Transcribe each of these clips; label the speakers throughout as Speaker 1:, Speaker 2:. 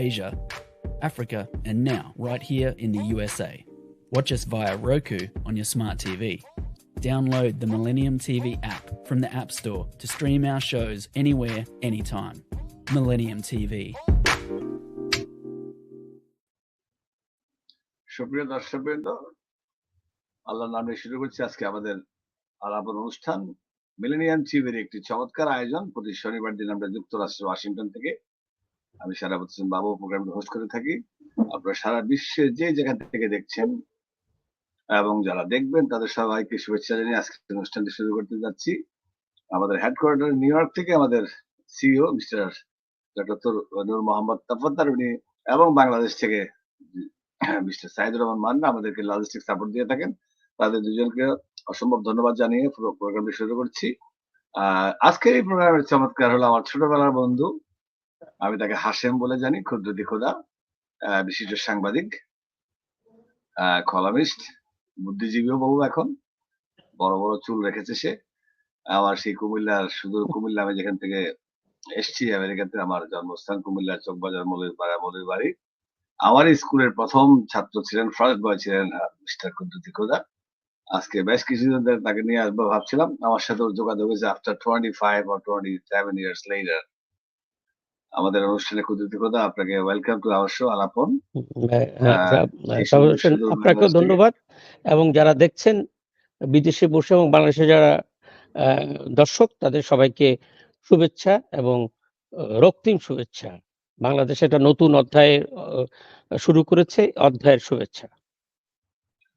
Speaker 1: Asia, Africa, and now right here in the USA. Watch us via Roku on your smart TV. Download the Millennium TV app from the App Store to stream our shows anywhere, anytime. Millennium TV.
Speaker 2: সুপ্রিয় দর্শকবৃন্দ, আল্লাহর নামে শুরু করছি আজকে আমাদের আলাপন অনুষ্ঠান। Millennium টিভির একটি চমৎকার আয়োজন। প্রতি শনিবার দিন আমরা যুক্তরাষ্ট্রের ওয়াশিংটন থেকে আমি সারাবত হোসেন বাবু প্রোগ্রামটা হোস্ট করে থাকি। আপনারা সারা বিশ্বে যে যেখান থেকে দেখছেন এবং যারা দেখবেন তাদের সবাইকে শুভেচ্ছা জানিয়ে আজকে অনুষ্ঠানটি শুরু করতে যাচ্ছি। আমাদের হেডকোয়ার্টার নিউ ইয়র্ক থেকে আমাদের সিইও মিস্টার ডক্টর নূর মোহাম্মদ তাফাদ্দার উনি এবং বাংলাদেশ থেকে মিস্টার সাইদুর রহমান মান্না আমাদেরকে লজিস্টিক সাপোর্ট দিয়ে থাকেন। তাদের দুজনকে অসম্ভব ধন্যবাদ জানিয়ে পুরো প্রোগ্রামটি শুরু করছি। আজকের এই প্রোগ্রামের চমৎকার হলো আমার ছোটবেলার বন্ধু, আমি তাকে হাশেম বলে জানি, খুদ্দুদি খোদা, বিশিষ্ট সাংবাদিক, কলামিস্ট, বুদ্ধিজীবীও বহু, এখন বড় বড় চুল রেখেছে সে। আমার সেই কুমিল্লার সুদূর কুমিল্লা, আমি যেখান থেকে এসছি আমেরিকাতে, আমার জন্মস্থান কুমিল্লা চকবাজার মৌলভীপাড়া মৌলভী বাড়ি। আমার স্কুলের প্রথম ছাত্র ছিলেন, ফার্স্ট বয় ছিলেন মিস্টার কুদ্দুদি খোদা। আজকে বেশ কিছুদিন ধরে তাকে নিয়ে আসবো ভাবছিলাম, আমার সাথে যোগাযোগ হয়েছে আফটার 25 or 27 years later। আমাদের অনুষ্ঠানে কুদ্দুদি খোদা, আপনাকে ওয়েলকাম টু আওয়ার শো আলাপন।
Speaker 3: আপনাকেও ধন্যবাদ, এবং যারা দেখছেন বিদেশে বসে এবং বাংলাদেশে যারা দর্শক, তাদের সবাইকে শুভেচ্ছা এবং রক্তিম শুভেচ্ছা। বাংলাদেশ একটা নতুন অধ্যায় শুরু করেছে, অধ্যায়ের শুভেচ্ছা।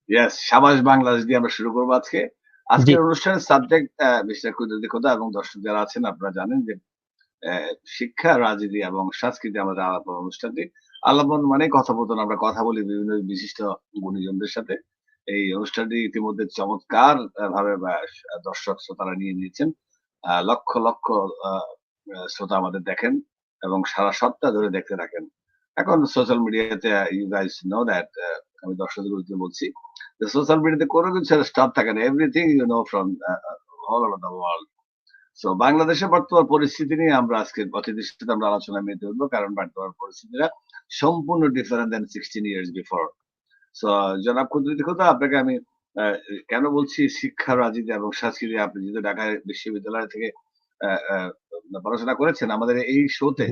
Speaker 2: ইয়েস, সাবাস বাংলাদেশ দিয়ে আমরা শুরু করবো আজকে। আজকের অনুষ্ঠানের সাবজেক্ট মিস্টার কুদ্দুদি খোদা এবং দর্শক যারা আছেন, আপনারা জানেন যে শিক্ষা, রাজনীতি এবং সংস্কৃতি আমাদের আলাপন অনুষ্ঠানটি। আলাপন মানে কথোপকথন, আমরা কথা বলি বিভিন্ন বিশিষ্ট গুণীজনদের সাথে। এই অনুষ্ঠানটি ইতিমধ্যে চমৎকার ভাবে দর্শক শ্রোতারা নিয়ে নিয়েছেন। লক্ষ লক্ষ শ্রোতা আমাদের দেখেন এবং সারা সপ্তাহ ধরে দেখতে থাকেন। এখন সোশ্যাল মিডিয়াতে ইউ গাইস নো দ্যাট, আমি দর্শকদের বলছি যে সোশ্যাল মিডিয়াতে কোনো কিছু স্টপ থাকে না, everything you know from all over the world. So বাংলাদেশের বর্তমান পরিস্থিতি নিয়ে আমরা আজকে অতিথির সাথে আমরা আলোচনায় মেতে হবো, কারণ বর্তমান পরিস্থিতিটা সম্পূর্ণ ডিফারেন্ট দেন 16 years বিফোর। সো জনাব কুদ্দুদি খোদা, আপনাকে আমি কেন বলছি শিক্ষা, রাজনীতি এবং সংস্কৃতি, আপনি যেহেতু ঢাকা বিশ্ববিদ্যালয় থেকে পড়াশোনা করেছেন, আমাদের এই শোতে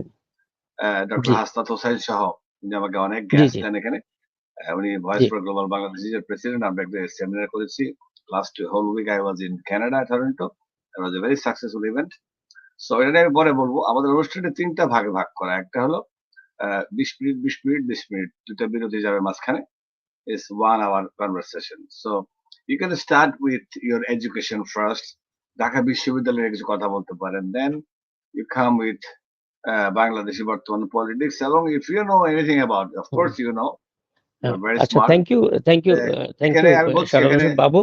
Speaker 2: ডক্টর হাসনাত হোসাইন সহ উনি আমাকে অনেক গেস্ট দেন এখানে। উনি ভয়েস ফর গ্লোবাল বাংলাদেশের প্রেসিডেন্ট। আমরা একটা সেমিনার করেছি last whole week. I was in Canada, Toronto. It was a very successful event. So এটা আমি পরে বলবো। আমাদের অনুষ্ঠানটা 3টা ভাগে ভাগ করা। একটা হলো 20 মিনিট 20 মিনিট 20 মিনিট, দুটো বিরতি যাবে মাঝখানে। It's 1 hour conversation. So you can start with your education first. Dhaka বিশ্ববিদ্যালয়ের কিছু কথা বলতে পারেন, then you come with Bangladeshi বর্তমান পলিটিক্স, এবং if you know anything about, of course you know, you're very smart.
Speaker 3: Thank you বাবু।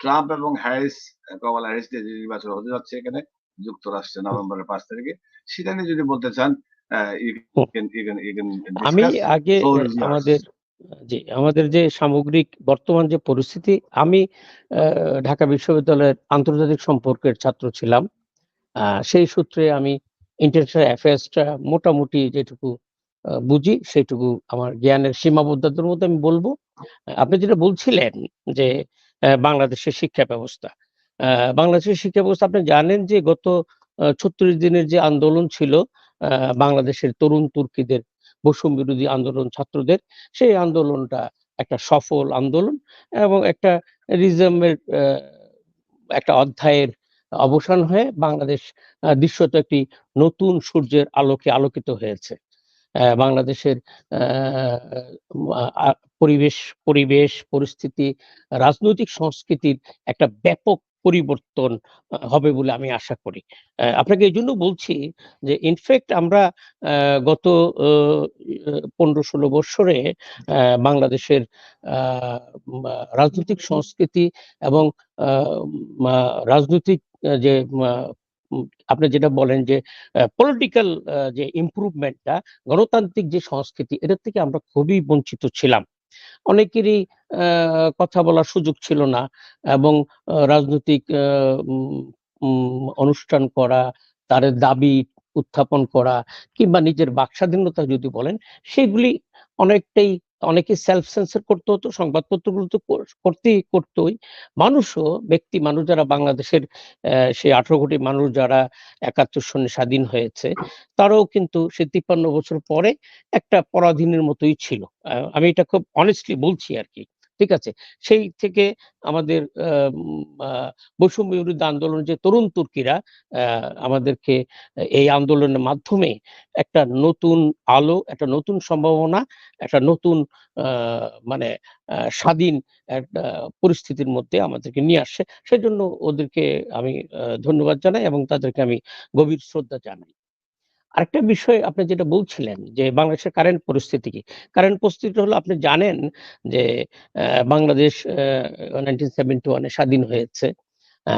Speaker 2: ট্রাম্প এবং Harris, Kamala Harris যে নির্বাচন হতে যাচ্ছে এখানে যুক্তরাষ্ট্রে নভেম্বরের 5 তারিখে, সেটা নিয়ে যদি বলতে চান,
Speaker 3: আমি আগে আমাদের যে সামগ্রিক বর্তমান যে পরিস্থিতি, আমি ঢাকা বিশ্ববিদ্যালয়ের আন্তর্জাতিক সম্পর্কের ছাত্র ছিলাম। সেই সূত্রে আমি ইন্টারন্যাশনাল অ্যাফেয়ার্সটা মোটামুটি যেটুকু বুঝি, সেটুকু আমার জ্ঞানের সীমাবদ্ধতার মধ্যে আমি বলবো। আপনি যেটা বলছিলেন যে বাংলাদেশের শিক্ষা ব্যবস্থা, আপনি জানেন যে গত 36 দিনের যে আন্দোলন ছিল বাংলাদেশের তরুণ তুর্কিদের বৈষম্য বিরোধী আন্দোলন, ছাত্রদের, সেই আন্দোলনটা একটা সফল আন্দোলন এবং একটা রিজমের একটা অধ্যায়ের অবসান হয়ে বাংলাদেশ দৃশ্যত একটি নতুন সূর্যের আলোকে আলোকিত হয়েছে। বাংলাদেশের পরিবেশ পরিস্থিতি, রাজনৈতিক সংস্কৃতির একটা ব্যাপক পরিবর্তন হবে বলে আমি আশা করি। আপনাকে এই জন্য বলছি যে ইনফ্যাক্ট আমরা গত 15-16 বছরে বাংলাদেশের রাজনৈতিক সংস্কৃতি এবং রাজনৈতিক যে আপনি যেটা বলেন যে পলিটিক্যাল যে ইমপ্রুভমেন্টটা, গণতান্ত্রিক যে সংস্কৃতি, এটার থেকে আমরা খুবই বঞ্চিত ছিলাম। অনেকেরই কথা বলার সুযোগ ছিল না, এবং রাজনৈতিক অনুষ্ঠান করা, তার দাবি উত্থাপন করা কিংবা নিজের বাকস্বাধীনতা যদি বলেন, সেগুলি অনেকে সেলফ সেন্সর করতে হতো, সংবাদপত্রগুলো তো করতোই। মানুষ যারা বাংলাদেশের সেই 18 কোটি মানুষ যারা ৭১ সনে স্বাধীন হয়েছে, তারাও কিন্তু সে ৫৩ বছর পরে একটা পরাধীনের মতোই ছিল। আমি এটা খুব অনেস্টলি বলছি আরকি। ঠিক আছে? সেই থেকে আমাদের বৈষম্য বিরোধী আন্দোলনের যে তরুণ তুর্কিরা আমাদেরকে এই আন্দোলনের মাধ্যমে একটা নতুন আলো, একটা নতুন সম্ভাবনা, একটা নতুন আ মানে স্বাধীন একটা পরিস্থিতির মধ্যে আমাদেরকে নিয়ে আসছে। সেজন্য ওদেরকে আমি ধন্যবাদ জানাই এবং তাদেরকে আমি গভীর শ্রদ্ধা জানাই। আরেকটা বিষয় আপনি যেটা বলছিলেন যে বাংলাদেশের কারেন্ট পরিস্থিতি কি? কারেন্ট পরিস্থিতি হলো আপনি জানেন যে বাংলাদেশ 1971 এ স্বাধীন হয়েছে। আ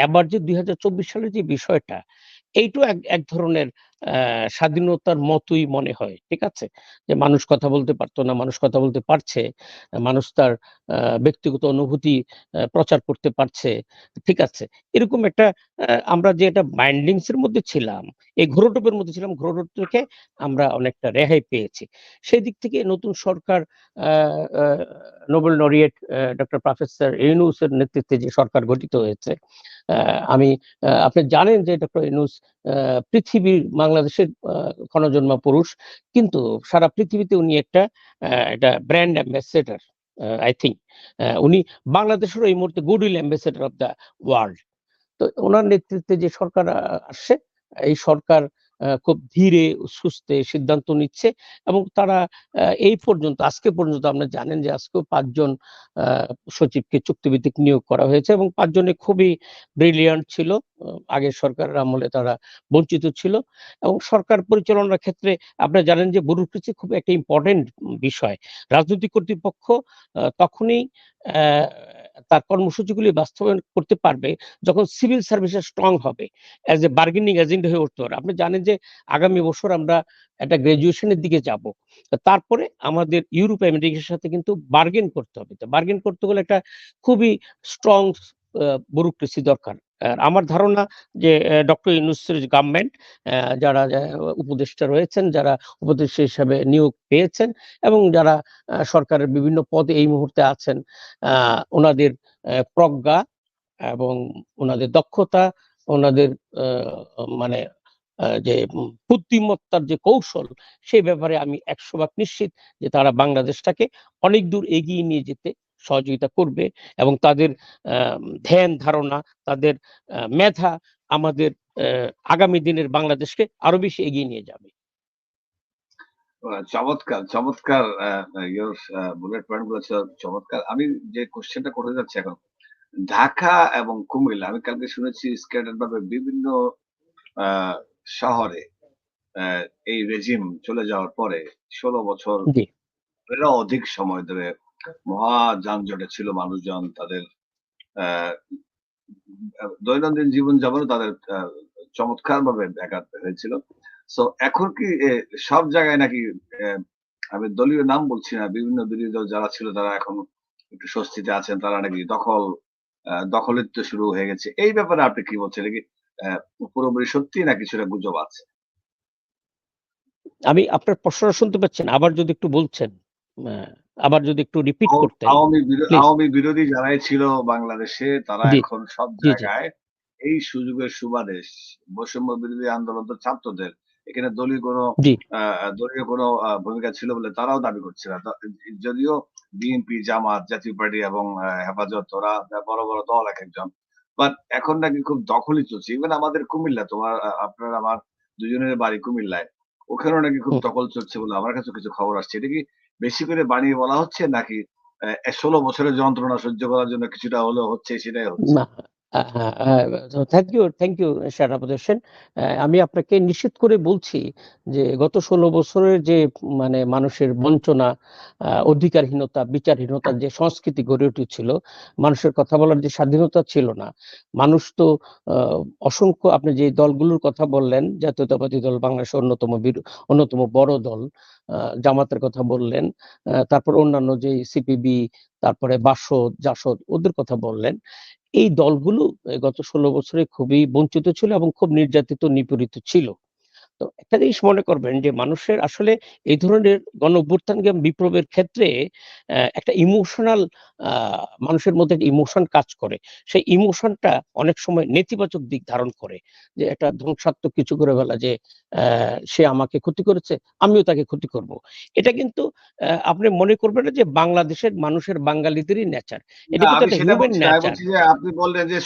Speaker 3: আবার যে ২০২৪ সালের যে বিষয়টা, এইটাও এক ধরনের স্বাধীনতার মতোই মনে হয়। ঠিক আছে? যে মানুষ কথা বলতে পারত না, মানুষ কথা বলতে পারছে। মানুষ তার ব্যক্তিগত অনুভূতি প্রচার করতে পারছে। ঠিক আছে? এরকম একটা আমরা যে একটা বাইন্ডিংস এর মধ্যে ছিলাম, এই ঘোরটোপের মধ্যে ছিলাম, ঘোরটোপ থেকে আমরা অনেকটা রেহাই পেয়েছি। সেদিক থেকে নতুন সরকার uh uh Nobel laureate doctor professor ইউনূসের নেতৃত্বে যে সরকার গঠিত হয়েছে, আ আমি আপনি জানেন যে ডক্টর ইউনূস বাংলাদেশের ক্ষণজন্মা পুরুষ। কিন্তু সারা পৃথিবীতে উনি একটা ব্র্যান্ড অ্যাম্বাসেডর আই থিংক। উনি বাংলাদেশেরও এই মুহূর্তে goodwill ambassador of the world. তো উনার নেতৃত্বে যে সরকার আসছে, এই সরকার খুব ধীরে সুস্থে সিদ্ধান্ত নিচ্ছে এবং তারা আজকে পর্যন্ত আপনারা জানেন যে আজকেও ৫ জন আ সচিবকে চুক্তিভিত্তিক নিয়োগ করা হয়েছে এবং ৫ জনে খুবই ব্রিলিয়ান্ট ছিল। আগের সরকারের আমলে তারা বঞ্চিত ছিল এবং সরকার পরিচালনার ক্ষেত্রে আপনারা জানেন যে ব্যুরোক্রেসি খুব একটা ইম্পোর্টেন্ট বিষয়। রাজনৈতিক কর্তৃপক্ষ তখনই অ্যা তার কর্মসূচিগুলি বাস্তবায়ন করতে পারবে যখন সিভিল সার্ভিসেস স্ট্রং হবে, অ্যাজ এ বার্গেনিং এজেন্ট হয়ে উঠতে পারে। আপনি জানেন যে আগামী বছর আমরা একটা গ্র্যাজুয়েশনের দিকে যাব। তারপরে আমাদের ইউরোপ আমেরিকার সাথে কিন্তু বার্গেন করতে হবে। তো বার্গেন করতে হলে একটা খুবই স্ট্রং ব্যুরোক্রেসি দরকার। আমার ধারণা যে ডক্টর ইউনূসের গভর্নমেন্ট যারা উপদেষ্টা রয়েছেন, যারা উপদেষ্টা হিসাবে নিয়োগ পেয়েছেন এবং যারা সরকারের বিভিন্ন পদে এই মুহূর্তে আছেন, ওনাদের প্রজ্ঞা এবং ওনাদের দক্ষতা, ওনাদের আ মানে যে বুদ্ধিমত্তার যে কৌশল, সেই ব্যাপারে আমি ১০০ ভাগ নিশ্চিত যে তারা বাংলাদেশটাকে অনেক দূর এগিয়ে নিয়ে যেতে সহযোগিতা করবে এবং তাদের আ ধ্যান ধারণা, তাদের মেধা আমাদের আগামী দিনের বাংলাদেশকে আরো বেশি এগিয়ে নিয়ে যাবে।
Speaker 2: চমৎকার, চমৎকার ইয়োর বুলেট পয়েন্ট গুলো চমৎকার। আমি যে কোয়েশ্চেনটা করতে যাচ্ছি এখন, ঢাকা এবং কুমিল্লা আমি কালকে শুনেছি স্ক্যাটার্ড ভাবে বিভিন্ন আ শহরে আ এই রেজিম চলে যাওয়ার পরে ১৬ বছর
Speaker 3: জি,
Speaker 2: এরও অধিক সময় ধরে মহা যানজটে ছিল মানুষজন। তাদের আ দৈনন্দিন জীবনযাপনও তাদের চমৎকারভাবে ব্যাঘাত হয়েছিল। সো এখন কি সব জায়গায় নাকি এ আমি দলীয় নাম বলছি না, বিভিন্ন বিরোধী দল যারা ছিল তারা এখন একটু স্বস্তিতে আছেন। তারা নাকি দখলিত্ব শুরু হয়ে গেছে। এই ব্যাপারে আপনি কি বলছেন? এটা কি অ্যা পুরোপুরি সত্যি না কিছুটা গুজব আছে?
Speaker 3: আমি আপনার প্রশ্নটা শুনতে পাচ্ছি না। আবার যদি একটু বলছেন, আ আবার যদি একটু রিপিট করতেন প্লিজ।
Speaker 2: আওয়ামী বিরোধী যারাই ছিল বাংলাদেশে তারা
Speaker 3: জি,
Speaker 2: এখন সব
Speaker 3: জি, জি।
Speaker 2: জায়গায় এই সুযোগের সুবাদে বৈষম্য বিরোধী আন্দোলন তো ছাত্রদের। এখানে
Speaker 3: জি,
Speaker 2: দলীয় কোনো ভূমিকা ছিল বলে তারাও দাবি করছে না। যদিও বিএনপি, জামাত, জাতীয় পার্টি এবং হেফাজত ওরা বড়, বড় দল একেকজন। বাট এখন নাকি খুব দখলই চলছে। ইভেন আমাদের কুমিল্লা তোমার আপনার আমার দুজনের বাড়ি কুমিল্লায়। ওখানেও নাকি খুব
Speaker 3: হুম।
Speaker 2: দখল চলছে বলে আমার কাছেও কিছু খবর আসছে। এটা কি বেশি করে বানিয়ে বলা হচ্ছে নাকি ১৬ বছরের যন্ত্রণা সহ্য করার জন্য কিছুটা হলেও হচ্ছে সেটাই হচ্ছে?
Speaker 3: না, থ্যাংক ইউ সেনাপতি হোসেন। আমি আপনাকে নিশ্চিত করে বলছি যে গত ১৬ বছরের যে মানে মানুষের বঞ্চনা, অধিকারহীনতা, বিচারহীনতার যে সংস্কৃতি গড়ে উঠেছিল, মানুষের কথা বলার যে স্বাধীনতা ছিল না। মানুষ তো আ অসংখ্য আপনি যে দলগুলোর কথা বললেন, জাতীয়তাবাদী দল বাংলাদেশের অন্যতম বড় দল, জামাতের কথা বললেন, তারপর অন্যান্য যে সিপিবি, তারপরে বাসদ, জাসদ ওদের কথা বললেন। এই দলগুলো গত 16 বছরে খুবই বঞ্চিত ছিল এবং খুব নির্যাতিত নিপীড়িত ছিল। তো একটা জিনিস মনে করবেন যে মানুষের আসলে এই ধরনের গণ-অভ্যুত্থান কিংবা বিপ্লবের ক্ষেত্রে একটা ইমোশনাল আ মানুষের মধ্যে একটা ইমোশন কাজ করে। সেই ইমোশনটা অনেক সময় নেতিবাচক দিক ধারণ করে। যে একটা ধ্বংসাত্মক কিছু করে ফেলা যে সে আমাকে ক্ষতি করেছে, আমিও তাকে ক্ষতি করব। এটা কিন্তু আপনি মনে করবেন না যে বাংলাদেশের মানুষের বাঙালিদেরই নেচার।
Speaker 2: না
Speaker 3: এটা কিন্তু
Speaker 2: আমি
Speaker 3: একটা
Speaker 2: সেটা
Speaker 3: হিউম্যান
Speaker 2: বলছি না। আমি
Speaker 3: নেচার।
Speaker 2: বলছি যে আপনি বললেন যে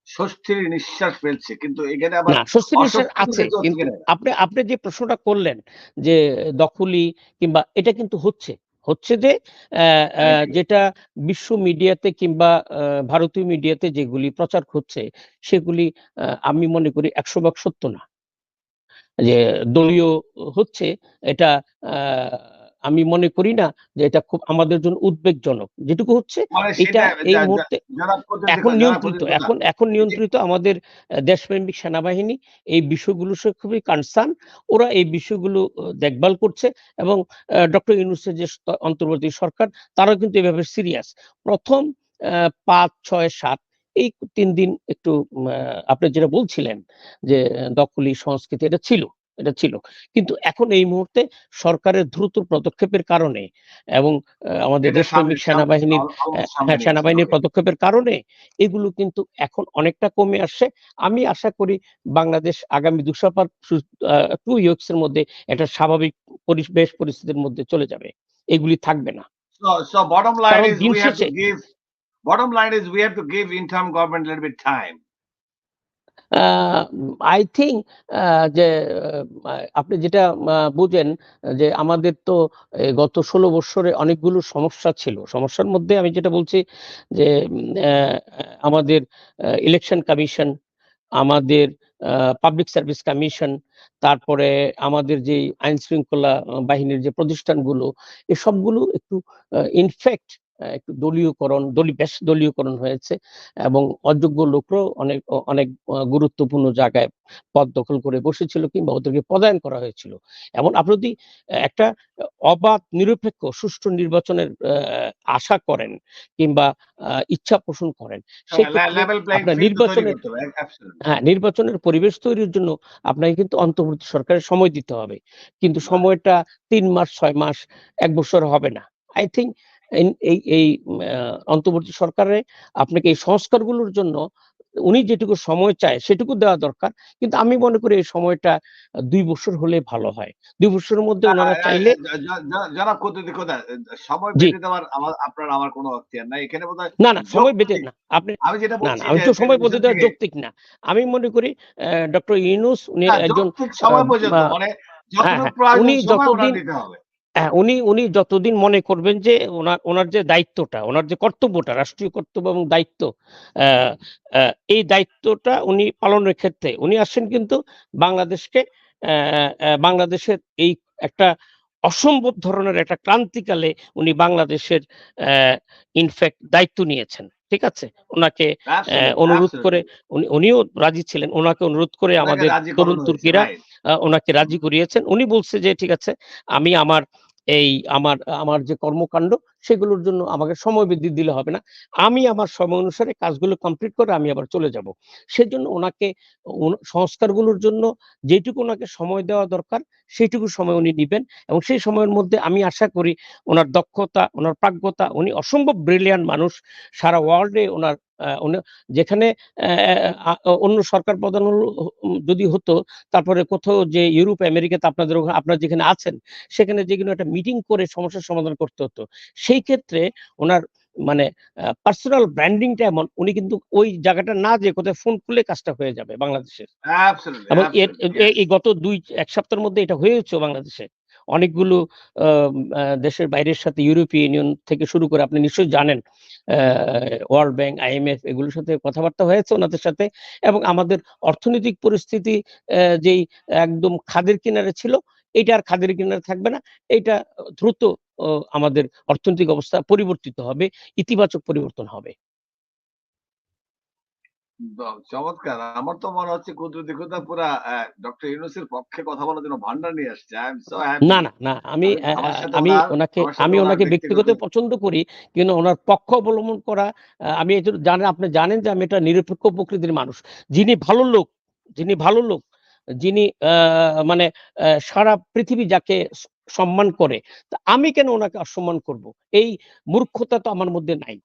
Speaker 2: স্বস্তির নিঃশ্বাস ফেলছে। কিন্তু এখানে আবার
Speaker 3: না, স্বস্তির নিঃশ্বাস
Speaker 2: অস্বস্তি
Speaker 3: আছে।
Speaker 2: অনুভূতি হচ্ছে
Speaker 3: কিন্তু
Speaker 2: কিনা?
Speaker 3: আপনি আপনি যে প্রশ্নটা করলেন যে দখলি কিংবা এটা কিন্তু হচ্ছে। হচ্ছে যে অ্যা অ্যা
Speaker 2: তাই নাকি?
Speaker 3: যেটা বিশ্ব মিডিয়াতে কিংবা ভারতীয় মিডিয়াতে যেগুলি প্রচার হচ্ছে সেগুলি আমি মনে করি ১০০ ভাগ সত্য না। যে দলীয় হচ্ছে এটা আ আমি মনে করি না যে এটা খুব আমাদের জন্য উদ্বেগজনক। যেটুকু হচ্ছে
Speaker 2: মানে
Speaker 3: এটা
Speaker 2: সেটা
Speaker 3: এই
Speaker 2: যা যা
Speaker 3: মুহূর্তে
Speaker 2: জনাব
Speaker 3: এখন
Speaker 2: জনাব
Speaker 3: নিয়ন্ত্রিত
Speaker 2: প্রতিনিধি কথা।
Speaker 3: এখন
Speaker 2: এই যে
Speaker 3: নিয়ন্ত্রিত আমাদের দেশপ্রেমিক সেনাবাহিনী এই বিষয়গুলো সে খুবই কনসার্ন। ওরা এই বিষয়গুলো দেখভাল করছে এবং ডক্টর ইউনূসের যে অন্তর্বর্তী সরকার তারাও কিন্তু এভাবে সিরিয়াস। ১ম ৫, ৬, ৭ এই ৩ দিন একটু আপনি যেটা বলছিলেন যে দখলি সংস্কৃতি এটা ছিল। কিন্তু এখন এই মুহূর্তে সরকারের দ্রুত পদক্ষেপের কারণে এবং আমাদের
Speaker 2: এটা
Speaker 3: দেশপ্রেমিক সেনাবাহিনীর
Speaker 2: অলমোস্ট সামনে নিয়ে আসছে।
Speaker 3: সেনাবাহিনীর
Speaker 2: ওকে।
Speaker 3: পদক্ষেপের কারণে এগুলো কিন্তু এখন অনেকটা কমে আসছে। আমি আশা করি বাংলাদেশ আগামী 2 উইকস এর মধ্যে একটা স্বাভাবিক পরিবেশ পরিস্থিতির মধ্যে চলে যাবে। এগুলি থাকবে না।
Speaker 2: So
Speaker 3: কারণ দিন শেষে
Speaker 2: bottom line is we have to give interim government a little bit time.
Speaker 3: A I think আ যে আপনি যেটা বুঝেন যে আমাদের তো গত ১৬ বৎসরে অনেকগুলো সমস্যা ছিল। সমস্যার মধ্যে আমি যেটা বলছি যে আমাদের ইলেকশন কমিশন, আমাদের আ পাবলিক সার্ভিস কমিশন, তারপরে আমাদের যেই আইন শৃঙ্খলা বাহিনীর যে প্রতিষ্ঠানগুলো, এ সবগুলো একটু ইনফেক্ট একটু বেশ দলীয়করণ হয়েছে এবং অযোগ্য লোকরাও অনেক গুরুত্বপূর্ণ জায়গায় পদ দখল করে বসেছিল কিংবা ওদেরকে পদায়ন করা হয়েছিল। এমন আপনি যদি একটা অবাধ, নিরপেক্ষ, সুষ্ঠু নির্বাচনের আশা করেন কিংবা ইচ্ছা পোষণ করেন, সেক্ষেত্রে
Speaker 2: Level playing
Speaker 3: আপনার
Speaker 2: field তো তৈরি
Speaker 3: নির্বাচনের
Speaker 2: করতে হবে। Absolutely.
Speaker 3: হ্যাঁ, নির্বাচনের পরিবেশ তৈরির জন্য আপনাকে কিন্তু অন্তর্বর্তী সরকারের সময় দিতে হবে। কিন্তু
Speaker 2: Right.
Speaker 3: সময়টা ৩ মাস, ৬ মাস, ১ বছর হবে না। I think এই অন্তর্বর্তী সরকারে আপনাকে এই সংস্কারগুলোর জন্য উনি যেটুকু সময় চায় সেটুকু দেওয়া দরকার। কিন্তু আমি মনে করি এই সময়টা ২ বছর হলে ভালো হয়। ২ বছরের মধ্যে
Speaker 2: না,
Speaker 3: উনারা চাইলে
Speaker 2: জনাব কূটনীতিক কথা সময়
Speaker 3: জি,
Speaker 2: বেঁধে দেওয়ার আমার কোনো অক্তিয়ার নাই। এখানে বোধহয়
Speaker 3: না, সময় বেঁধে
Speaker 2: যৌক্তিক
Speaker 3: না। আপনি
Speaker 2: আমি যেটা
Speaker 3: না,
Speaker 2: বলছি
Speaker 3: আমি
Speaker 2: যে
Speaker 3: তো সময় বেঁধে
Speaker 2: টেলিভিশন
Speaker 3: দেওয়া
Speaker 2: থেকে
Speaker 3: যৌক্তিক না। আমি মনে করি ডক্টর ইউনূস উনি
Speaker 2: না
Speaker 3: একজন
Speaker 2: যৌক্তিক
Speaker 3: আ
Speaker 2: সময় পর্যন্ত
Speaker 3: আ
Speaker 2: মানে
Speaker 3: হ্যাঁ,
Speaker 2: যতটুকু
Speaker 3: হ্যাঁ।
Speaker 2: প্রয়োজন
Speaker 3: উনি
Speaker 2: সময় উনার
Speaker 3: যতদিন
Speaker 2: নিতে হবে।
Speaker 3: হ্যাঁ, উনি যতদিন মনে করবেন যে উনার যে দায়িত্বটা, উনার যে কর্তব্যটা, রাষ্ট্রীয় কর্তব্য এবং দায়িত্ব, অ্যা অ্যা এই দায়িত্বটা উনি পালনের ক্ষেত্রে উনি আসছেন কিন্তু বাংলাদেশকে বাংলাদেশের এই একটা অসম্ভব ধরনের একটা ক্রান্তিকালে উনি বাংলাদেশের ইনফেক্ট দায়িত্ব নিয়েছেন। ঠিক আছে? উনাকে
Speaker 2: অ্যাবসলিউটলি,
Speaker 3: অনুরোধ করে
Speaker 2: অ্যাবসলিউটলি।
Speaker 3: উনিও রাজি ছিলেন। উনাকে অনুরোধ করে
Speaker 2: উনাকে
Speaker 3: আমাদের
Speaker 2: রাজি
Speaker 3: তরুণ
Speaker 2: করানো হয়েছে।
Speaker 3: তুর্কিরা
Speaker 2: রাইট।
Speaker 3: উনাকে
Speaker 2: হুম।
Speaker 3: রাজি করিয়েছেন। উনি বলছে যে, "ঠিক আছে, আমি এই আমার যে কর্মকাণ্ড সেগুলোর জন্য আমাকে সময় বৃদ্ধি দিলে হবে না। আমি আমার সময় অনুসারে কাজগুলো কমপ্লিট করে আমি আবার চলে যাব।" সেজন্য উনাকে সংস্কারগুলোর জন্য যেটুকু উনাকে সময় দেওয়া দরকার সেইটুকু সময় উনি নিবেন এবং সেই সময়ের মধ্যে আমি আশা করি উনার দক্ষতা, উনার প্রাজ্ঞতা, উনি অসম্ভব ব্রিলিয়ান্ট মানুষ। সারা ওয়ার্লড এ উনি যেখানে অন্য সরকার প্রধান যদি হতো তারপরে কোথাও যে ইউরোপ, আমেরিকাতে আপনারা যেখানে আছেন সেখানে যেকোনো একটা মিটিং করে সমস্যার সমাধান করতে হতো। সেই ক্ষেত্রে উনার মানে পার্সোনাল ব্র্যান্ডিং টা এমন উনি কিন্তু ওই জায়গাটা না যেয়ে কোথাও ফোন করলে কাজটা হয়ে যাবে বাংলাদেশের।
Speaker 2: অ্যাবসলিউটলি,
Speaker 3: এবং
Speaker 2: অ্যাবসলিউটলি। ইয়েস।
Speaker 3: এই গত ১ সপ্তাহের মধ্যে এটা হয়েছেও বাংলাদেশে। অনেকগুলো দেশের বাইরের সাথে ইউরোপীয় ইউনিয়ন থেকে শুরু করে আপনি নিশ্চয়ই জানেন অ্যা ওয়ার্ল্ড ব্যাংক, আইএমএফ এগুলোর সাথে কথাবার্তা হয়েছে ওনাদের সাথে এবং আমাদের অর্থনৈতিক পরিস্থিতি যেই একদম খাদের কিনারে ছিল, এইটা আর খাদের কিনারে থাকবে না। এইটা দ্রুত অ আমাদের অর্থনৈতিক অবস্থা পরিবর্তিত হবে, ইতিবাচক পরিবর্তন হবে।
Speaker 2: চমৎকার! আমার তো মনে হচ্ছে কুদরতি খোদা পুরা ডক্টর ইউনূসের পক্ষে কথা বলার জন্য ভান্ডার নিয়ে আসছে। I am so happy.
Speaker 3: না, আমি
Speaker 2: আমার সাথে
Speaker 3: আমি
Speaker 2: উনার
Speaker 3: ওনাকে
Speaker 2: আমার সাথে
Speaker 3: আমি
Speaker 2: উনার
Speaker 3: ওনাকে
Speaker 2: ব্যক্তিগত
Speaker 3: ব্যক্তিগত পছন্দ করি, কিন্তু ওনার পক্ষ অবলম্বন করা, আমি এই জন্য জানেন, আপনি জানেন যে আমি একটা নিরপেক্ষ প্রকৃতির মানুষ। যিনি ভালো লোক, যিনি ভালো লোক, যিনি মানে সারা পৃথিবী যাকে সম্মান করে, তা আমি কেন ওনাকে অসম্মান করব? এই মূর্খতা তো আমার মধ্যে নাই।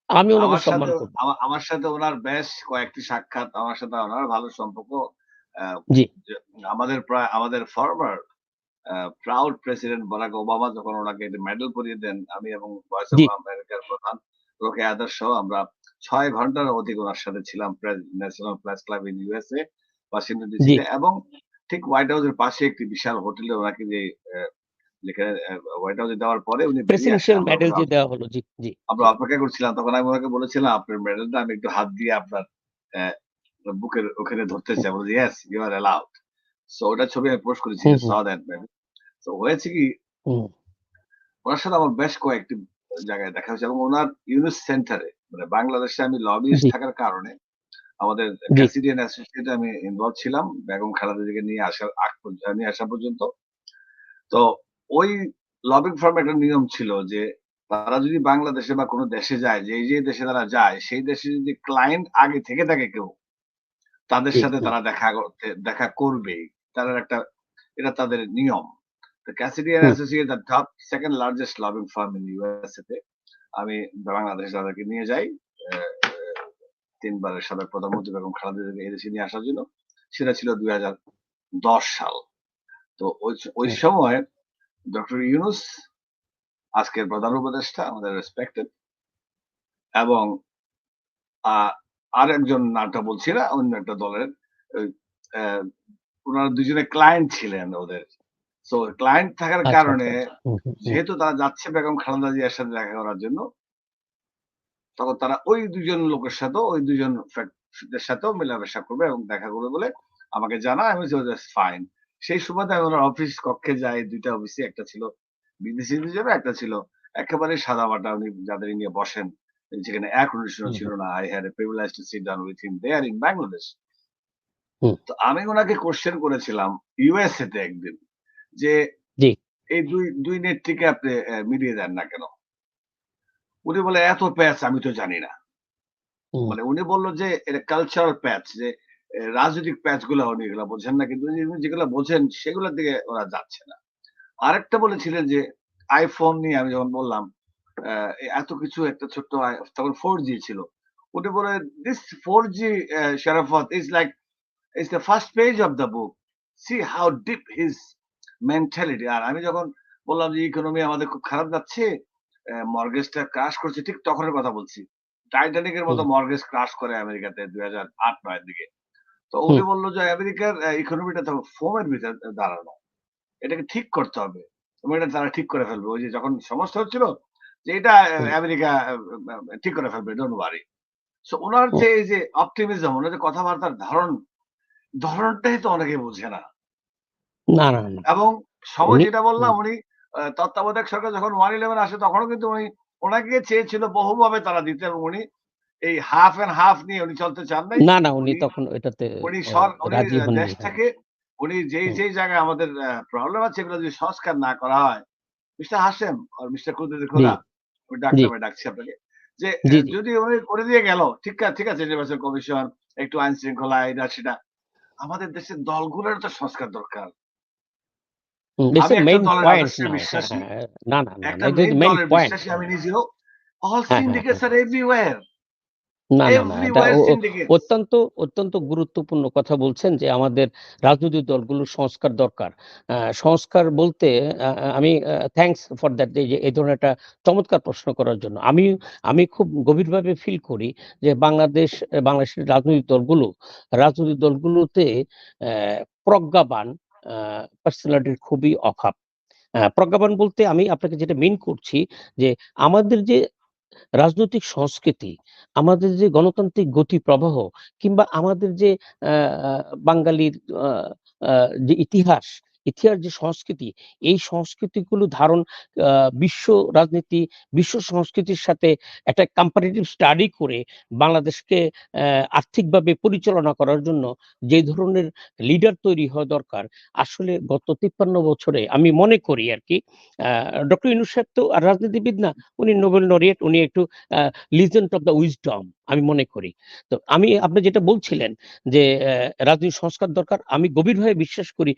Speaker 3: আমি ওনাকে
Speaker 2: আমার সাথে
Speaker 3: সম্মান করব।
Speaker 2: আমার সাথে উনার বেশ কয়েকটি সাক্ষাৎ, আমার সাথে উনার ভালো সম্পর্ক। আ
Speaker 3: জি,
Speaker 2: যে আমাদের former proud president Barack Obama যখন ওনাকে মেডেল পরিয়ে দেন, আমি এবং ভয়েস অফ
Speaker 3: জি,
Speaker 2: আমেরিকার প্রধান রোকেয়া আদর্শ আমরা ৬ ঘন্টার অধিক উনার সাথে ছিলাম national press club in USA, Washington
Speaker 3: জি।
Speaker 2: ডিসিতে, এবং ঠিক হোয়াইট হাউসের পাশে একটি বিশাল হোটেলে ওনাকে যে যেখানে হোয়াইট হাউসে দেওয়ার পরে উনি বেরিয়ে আসেন।
Speaker 3: প্রেসিডেন্সিয়াল মেডেল যে দেওয়া হলো। জি, জি,
Speaker 2: আমরা
Speaker 3: জি,
Speaker 2: অপেক্ষা করছিলাম। তখন আমি উনাকে বলেছিলাম, "আপনার মেডেলটা আমি একটু হাত দিয়ে আপনার অ্যা বুকের ওখানে ধরতে
Speaker 3: হুম,
Speaker 2: চাই।" বলে, "yes, you are allowed." So ওটার ছবি আমি পোস্ট করেছি।
Speaker 3: Hmm,
Speaker 2: you saw
Speaker 3: hmm,
Speaker 2: that maybe. So হয়েছে কি,
Speaker 3: হুম।
Speaker 2: উনার সাথে আমার বেশ কয়েকটি জায়গায় দেখা হয়েছে, এবং উনার ইউনুস সেন্টারে মানে বাংলাদেশে আমি লবিস্ট
Speaker 3: জি,
Speaker 2: থাকার কারণে আমাদের
Speaker 3: জি,
Speaker 2: ক্যাসিডিয়ান অ্যাসোসিয়েট এ আমি ইনভলভ ছিলাম বেগম খালেদা জিকে নিয়ে আসা পর্যন্ত। তো ওই লবিং ফার্ম একটা নিয়ম ছিল যে তারা যদি বাংলাদেশে বা কোন দেশে যায়, যে দেশে তারা যায় সেই দেশে যদি ক্লায়েন্ট আগে থেকে থাকে কেউ, তাদের
Speaker 3: জি,
Speaker 2: সাথে
Speaker 3: হুম,
Speaker 2: তারা দেখা করবেই। তাদের একটা এটা তাদের নিয়ম। তো Cassidian
Speaker 3: hmm,
Speaker 2: associate the top 2nd largest lobbying firm in USA তে আমি বাংলাদেশে তাদেরকে নিয়ে যাই। অ্যা ৩ বারের সাবেক প্রধানমন্ত্রী বেগম খালেদা জিয়াকে এদেশে নিয়ে আসার জন্য। সেটা ছিল ২০১০ সাল। তো ওই
Speaker 3: হুম।
Speaker 2: সময় ডক্টর ইউনূস আজকের প্রধান উপদেষ্টা আমাদের রেসপেক্টেড, এবং আ আরেকজন নামটা বলছি না, অন্য একটা দলের ওই অ্যা উনারা ২ জনে ক্লায়েন্ট ছিলেন ওদের। সো ক্লায়েন্ট থাকার
Speaker 3: আচ্ছা, আচ্ছা,
Speaker 2: কারণে
Speaker 3: আচ্ছা। হুম, হুম, হুম,
Speaker 2: যেহেতু তারা যাচ্ছে বেগম খালেদা জিয়ার সাথে দেখা করার জন্য, তখন তারা ওই ২ জন লোকের সাথেও, ওই ২ জন দের সাথেও মেলামেশা করবে এবং দেখা করবে বলে আমাকে জানায়। আমি বলছি, "দ্যাটস ফাইন।" সেই সুবাদে আমি উনার অফিস কক্ষে যাই। ২ টা অফিসে, একটা ছিল বিদেশীদের জন্য, একটা ছিল একেবারে সাদামাটা উনি যাদের নিয়ে বসেন, যেখানে এয়ার কন্ডিশনার
Speaker 3: হুম,
Speaker 2: ছিল না। I had a privilege to sit down with him there in Bangladesh.
Speaker 3: হুম,
Speaker 2: তো আমি উনাকে কোয়েশ্চেন করেছিলাম ইউএসএ তে একদিন যে,
Speaker 3: জি,
Speaker 2: "এই ২ নেত্রীকে আপনি মিলিয়ে দেন না কেন?" উনি বলে, "এত প্যাচ আমি তো জানি না।"
Speaker 3: হুম,
Speaker 2: মানে উনি বলল যে এটা কালচারাল প্যাচ, যে রাজনৈতিক প্যাচ গুলা উনি এগুলা বোঝেন না। কিন্তু উনি যেগুলা বোঝেন সেগুলোর দিকে ওরা যাচ্ছে না। আরেকটা বলেছিলেন যে iPhone নিয়ে আমি যখন বললাম, এত কিছু একটা ছোট্ট তখন 4G ছিল। উনি বলে, "This 4G Sharafat is like it's the first page of the book. See how deep his mentality." আর আমি যখন বললাম যে ইকোনমি আমাদের খুব খারাপ যাচ্ছে, মর্টগেজটা ক্রাশ করছে, ঠিক তখনের কথা বলছি। টাইটানিক এর মতো
Speaker 3: হুম,
Speaker 2: মর্টগেজ ক্রাশ করে আমেরিকাতে ২০০৮-৯ এর দিকে। তো উনি
Speaker 3: হুম,
Speaker 2: বলল যে আমেরিকার ইকোনমিটা তো ফোমের ভিতর দাঁড়ানো। এটাকে ঠিক করতে হবে। এবং এটা তারা ঠিক করে ফেলবে। ওই যে যখন সমস্যা হচ্ছিল যে এটা
Speaker 3: হুম,
Speaker 2: আমেরিকা ঠিক করে ফেলবে, ডোন্ট ওয়ারি। সো উনার
Speaker 3: হুম।
Speaker 2: যে এই যে অপটিমিজম, উনার যে কথাবার্তার ধরনটাই তো অনেকে বুঝে না।
Speaker 3: না, না, না।
Speaker 2: এবং সময়
Speaker 3: উনি
Speaker 2: যেটা বললাম,
Speaker 3: হুম,
Speaker 2: উনি তত্ত্বাবধায়ক সরকার যখন 111 আসে তখনও কিন্তু উনি ওনাকে চেয়েছিল বহুভাবে তারা দিতে, এবং উনি এই হাফ অ্যান্ড হাফ নিয়ে উনি চলতে চান নাই।
Speaker 3: না, না, উনি
Speaker 2: উনি
Speaker 3: তখন এটাতে আ
Speaker 2: উনি
Speaker 3: রাজি হননি। হ্যাঁ।
Speaker 2: দেশটাকে উনি
Speaker 3: হুম,
Speaker 2: যেই জায়গায় আমাদের প্রবলেম আছে এগুলো যদি সংস্কার না করা হয়, মিস্টার হাশেম আর মিস্টার কুদ্দুস
Speaker 3: জি,
Speaker 2: খোদা, আমি
Speaker 3: জি,
Speaker 2: ডাকছি আপনাকে। যে
Speaker 3: জি, জি।
Speaker 2: যদি উনি করে দিয়ে গেল, ঠিক আছে, নির্বাচন কমিশন, একটু আইন শৃঙ্খলা, এটা সেটা। আমাদের দেশের দলগুলোর তো সংস্কার দরকার।
Speaker 3: দিটস
Speaker 2: আমি
Speaker 3: এ
Speaker 2: একটা
Speaker 3: মেইন
Speaker 2: দলের
Speaker 3: পয়েন্ট
Speaker 2: আদর্শে
Speaker 3: নাও। হ্যাঁ,
Speaker 2: বিশ্বাসী।
Speaker 3: হ্যাঁ। না, না, না, না।
Speaker 2: একটা
Speaker 3: এটা
Speaker 2: মেইন
Speaker 3: মেইন
Speaker 2: দলের
Speaker 3: পয়েন্ট।
Speaker 2: বিশ্বাসী আমি
Speaker 3: হ্যাঁ,
Speaker 2: নিজেও। অল
Speaker 3: হ্যাঁ, হ্যাঁ,
Speaker 2: সিন্ডিকেটস
Speaker 3: হ্যাঁ।
Speaker 2: আর এভরিওয়্যার,
Speaker 3: না, না, না। এটা
Speaker 2: এভরিওয়্যার
Speaker 3: ও
Speaker 2: সিন্ডিকেটস।
Speaker 3: অত্যন্ত, অত্যন্ত গুরুত্বপূর্ণ কথা বলছেন যে আমাদের রাজনৈতিক দলগুলোর সংস্কার দরকার। সংস্কার বলতে আমি থ্যাংকস ফর দ্যাট, যে এই ধরনের একটা চমৎকার প্রশ্ন করার জন্য। আমি খুব গভীরভাবে ফিল করি যে বাংলাদেশের রাজনৈতিক দলগুলোতে প্রজ্ঞাবান আ পার্সোনালিটির খুবই অভাব। প্রজ্ঞাবান বলতে আমি আপনাকে যেটা মিন করছি যে আমাদের যে রাজনৈতিক সংস্কৃতি, আমাদের যে গণতান্ত্রিক গতি প্রবাহ, কিংবা আমাদের যে আ আ বাঙালির আ আ যে ইতিহাস, ইতিহাস যে সংস্কৃতি, এই সংস্কৃতিগুলো ধারণ বিশ্ব রাজনীতি, বিশ্ব সংস্কৃতির সাথে একটা কম্পারেটিভ স্টাডি করে বাংলাদেশকে আর্থিকভাবে পরিচালনা করার জন্য যে ধরনের লিডার তৈরি হওয়া দরকার, আসলে গত 53 বছরে আমি মনে করি আর কি ডক্টর ইউনূস সাহেব তো আর রাজনীতিবিদ না, উনি নোবেল লরিয়েট, উনি একটু লিজেন্ড অফ দ্য উইজডম আমি মনে করি। তো আপনি যেটা বলছিলেন যে রাজনীতি সংস্কার দরকার, আমি গভীরভাবে বিশ্বাস করি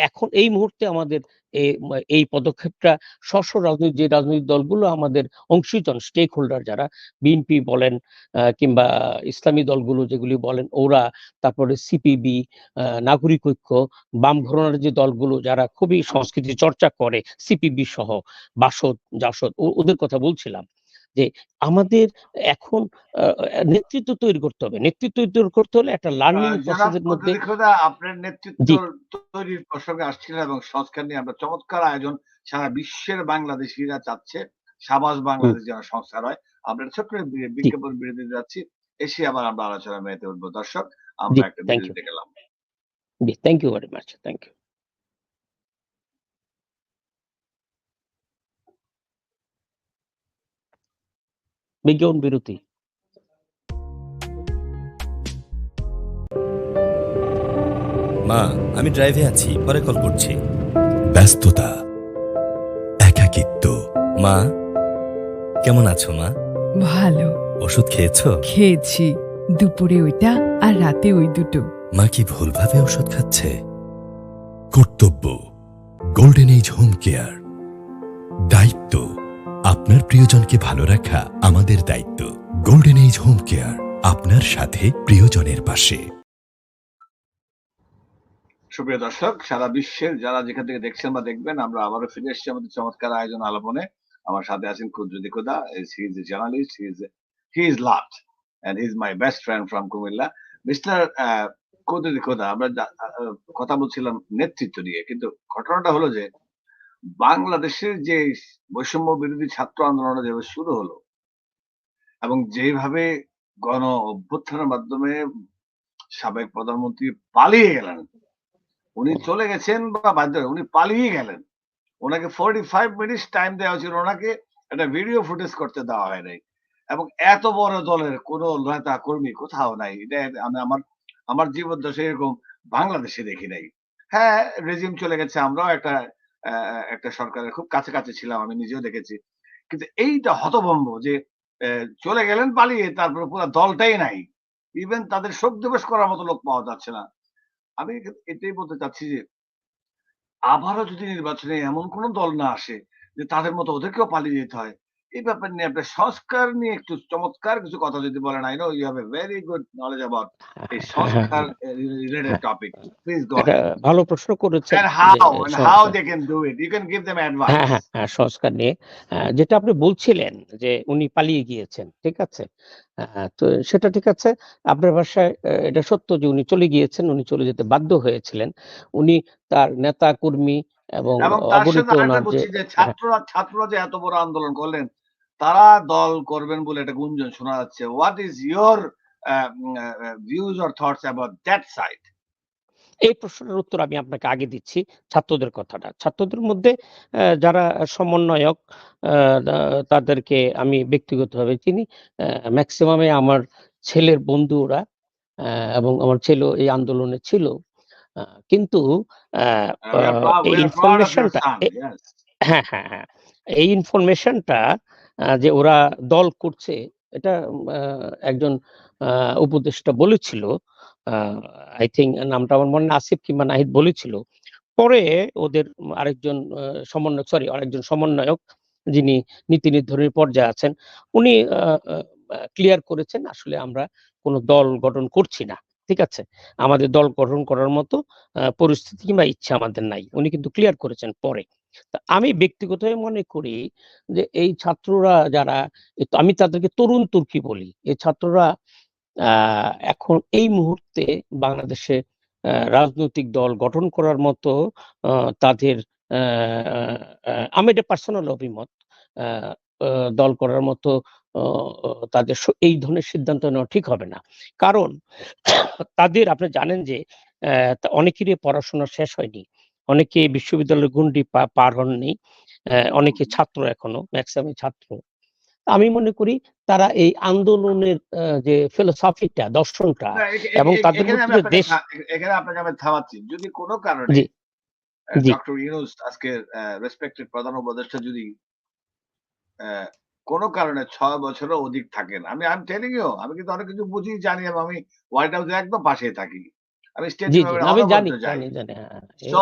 Speaker 3: এখন এই মুহূর্তে আমাদের এই পদক্ষেপটা যে রাজনৈতিক দলগুলো আমাদের অংশীজন স্টেক হোল্ডার যারা বিএনপি বলেন কিংবা ইসলামী দলগুলো যেগুলি বলেন ওরা, তারপরে সিপিবি, নাগরিক ঐক্য, বাম ঘরানার যে দলগুলো যারা খুবই সংস্কৃতি চর্চা করে, সিপিবি সহ বাসদ, জাসদ ওদের কথা বলছিলাম যে আমাদের এখন নেতৃত্ব তৈরি করতে হবে। নেতৃত্ব তৈরি করতে হলে একটা লার্নিং প্রসেসের মধ্যে
Speaker 2: আপনার নেতৃত্ব তৈরির প্রসঙ্গে আসছিলেন এবং সংস্কার নিয়ে আমরা চমৎকার আয়োজন সারা বিশ্বের বাংলাদেশিরা চাচ্ছে সাবাস বাংলাদেশ যেন সংস্কার হয়। আমরা ছোট্ট বিজ্ঞাপন বিরতি যাচ্ছি, এসে আবার আমরা আলোচনা মেতে উঠবো। দর্শক, আমরা একটা বিরতিতে গেলাম।
Speaker 3: Thank you very much. Thank you. বিজ্ঞাপন বিরতি।
Speaker 4: মা, আমি ড্রাইভে আছি, পরে কল করছি।
Speaker 5: ব্যস্ততা, একাকিত্ব।
Speaker 4: মা, কেমন আছো মা?
Speaker 6: ভালো।
Speaker 4: ওষুধ খেয়েছো?
Speaker 6: খেয়েছি, দুপুরে ওইটা আর রাতে ওই দুটো।
Speaker 4: মা কি ভুলভাবে ওষুধ খাচ্ছে?
Speaker 5: কর্তব্য, গোল্ডেন এজ হোম কেয়ার। দায়িত্ব, আপনার প্রিয়জনকে ভালো রাখা আমাদের দায়িত্ব। গোল্ডেন এজ হোম কেয়ার, আপনার সাথে প্রিয়জনের পাশে।
Speaker 2: সুপ্রিয় দর্শক, সারা বিশ্বের যারা যেখান থেকে দেখছেন বা দেখবেন, আমরা আবারও ফিরে এসেছি আমাদের চমৎকার আয়োজন আলাপনে। আমার সাথে আছেন Quddus Khoda, he is a journalist, he is lot and he is my best friend from Comilla. Mister Kuddus Khoda, আমরা কথা বলছিলাম নেতৃত্ব নিয়ে, কিন্তু ঘটনাটা হলো যে বাংলাদেশের যে বৈষম্য বিরোধী ছাত্র আন্দোলন যেভাবে শুরু হলো এবং যেভাবে গণ অভ্যুত্থানের মাধ্যমে সাবেক প্রধানমন্ত্রী পালিয়ে গেলেন, উনি চলে গেছেন বা বাধ্য উনি পালিয়ে গেলেন, ওনাকে 45 মিনিটস টাইম দেওয়া ছিল, ওনাকে একটা ভিডিও ফুটেজ করতে দেওয়া হয় নাই, এবং এত বড় দলের কোন নেতা কর্মী কোথাও নাই। এটা আমি আমার জীবন দশে এরকম বাংলাদেশে দেখি নাই। হ্যাঁ, রেজিম চলে গেছে, আমরাও একটা সরকারের খুব কাছাকাছি ছিলাম, আমি নিজেও দেখেছি, কিন্তু এইটা হতভম্ব যে চলে গেলেন পালিয়ে, তারপরে পুরো দলটাই নাই, ইভেন তাদের শোক দিবস করার মতো লোক পাওয়া যাচ্ছে না। আমি এটাই বলতে চাচ্ছি যে আবারও যদি নির্বাচনে এমন কোন দল না আসে যে তাদের মতো ওদেরকেও পালিয়ে যেতে হয়, এই ব্যাপার নিয়ে আপনার সংস্কার নিয়ে একটু চমৎকার কিছু কথা যদি বলেন। I know you have a very good knowledge about এই সংস্কার related topic. Please go ahead.
Speaker 3: ভালো প্রশ্ন করেছেন।
Speaker 2: And how they can do it. You can give them advice.
Speaker 3: হ্যাঁ, সংস্কার নিয়ে যেটা আপনি বলছিলেন যে উনি পালিয়ে গিয়েছেন, ঠিক আছে। তো সেটা ঠিক আছে, আপনার ভাষায় এটা সত্য যে উনি চলে গিয়েছেন, উনি চলে যেতে বাধ্য হয়েছিলেন। উনি তার নেতা কর্মী এবং
Speaker 2: তার
Speaker 3: অগণিত
Speaker 2: সাথে
Speaker 3: ওনার যে
Speaker 2: বলছি যে ছাত্ররা যে এত বড় আন্দোলন করলেন, তারা দল করবেন বলে একটা গুঞ্জন শোনা যাচ্ছে। What is your views or thoughts about that side?
Speaker 3: এই প্রশ্নের উত্তর আমি আপনাকে আগে দিচ্ছি। ছাত্রদের কথাটা, ছাত্রদের মধ্যে যারা সমন্বয়ক তাদেরকে আমি ব্যক্তিগতভাবে চিনি। ম্যাক্সিমামে আমার ছেলের বন্ধু ওরা, এবং আমার ছেলেও এই আন্দোলনে ছিল। কিন্তু এই ইনফরমেশনটা হ্যাঁ, এই ইনফরমেশনটা যে ওরা দল করছে, এটা একজন উপদেষ্টা বলেছিল, আই থিংক নামটা আমার মনে নেই, আসিফ কিংবা নাহিদ বলেছিল। পরে ওদের আরেকজন সমন্বয়ক যিনি নীতি নির্ধারণী পর্যায়ে আছেন, উনি ক্লিয়ার করেছেন আসলে আমরা কোনো দল গঠন করছি না, ঠিক আছে, আমাদের দল গঠন করার মতো পরিস্থিতি কিংবা ইচ্ছা আমাদের নাই, উনি কিন্তু ক্লিয়ার করেছেন পরে। আমি ব্যক্তিগতভাবে মনে করি যে এই ছাত্ররা যারা, আমি তাদেরকে তরুণ তুর্কি বলি, এই ছাত্ররা এখন এই মুহূর্তে বাংলাদেশে রাজনৈতিক দল গঠন করার মতো তাদের আমি এটা পার্সোনাল অভিমত, দল করার মতো তাদের এই ধরনের সিদ্ধান্ত নেওয়া ঠিক হবে না। কারণ তাদের, আপনি জানেন যে অনেকেরই পড়াশোনা শেষ হয়নি, অনেকে বিশ্ববিদ্যালয়ের গণ্ডি পার হননি, অনেকে ছাত্র, এখনো ম্যাক্সিমাম ছাত্র। আমি মনে করি তারা এই আন্দোলনের যে ফিলোসফিটা, দর্শনটা,
Speaker 2: না,
Speaker 3: এবং তাদের
Speaker 2: এখানে
Speaker 3: মধ্যে
Speaker 2: আমি
Speaker 3: যে
Speaker 2: আপনাকে
Speaker 3: দেশ।
Speaker 2: এখানে আপনাকে আমি থামাচ্ছি। যদি কোনো কারণে
Speaker 3: জি, জি,
Speaker 2: ডক্টর ইউনূস আজকে রেসপেক্টেড প্রধান উপদেষ্টা যদি কোনো কারণে ৬ বছরেরও অধিক থাকেন, আই এম টেলিং ইউ, আমি কিন্তু অনেক কিছু বুঝি, জানি এবং আমি হোয়াইট হাউসের একদম পাশেই থাকি। আমি স্টেট
Speaker 3: জি, জি,
Speaker 2: ডিপার্টমেন্টে
Speaker 3: আমি জানি,
Speaker 2: অনবরত যাই।
Speaker 3: জানি, জানি। হ্যাঁ,
Speaker 2: সো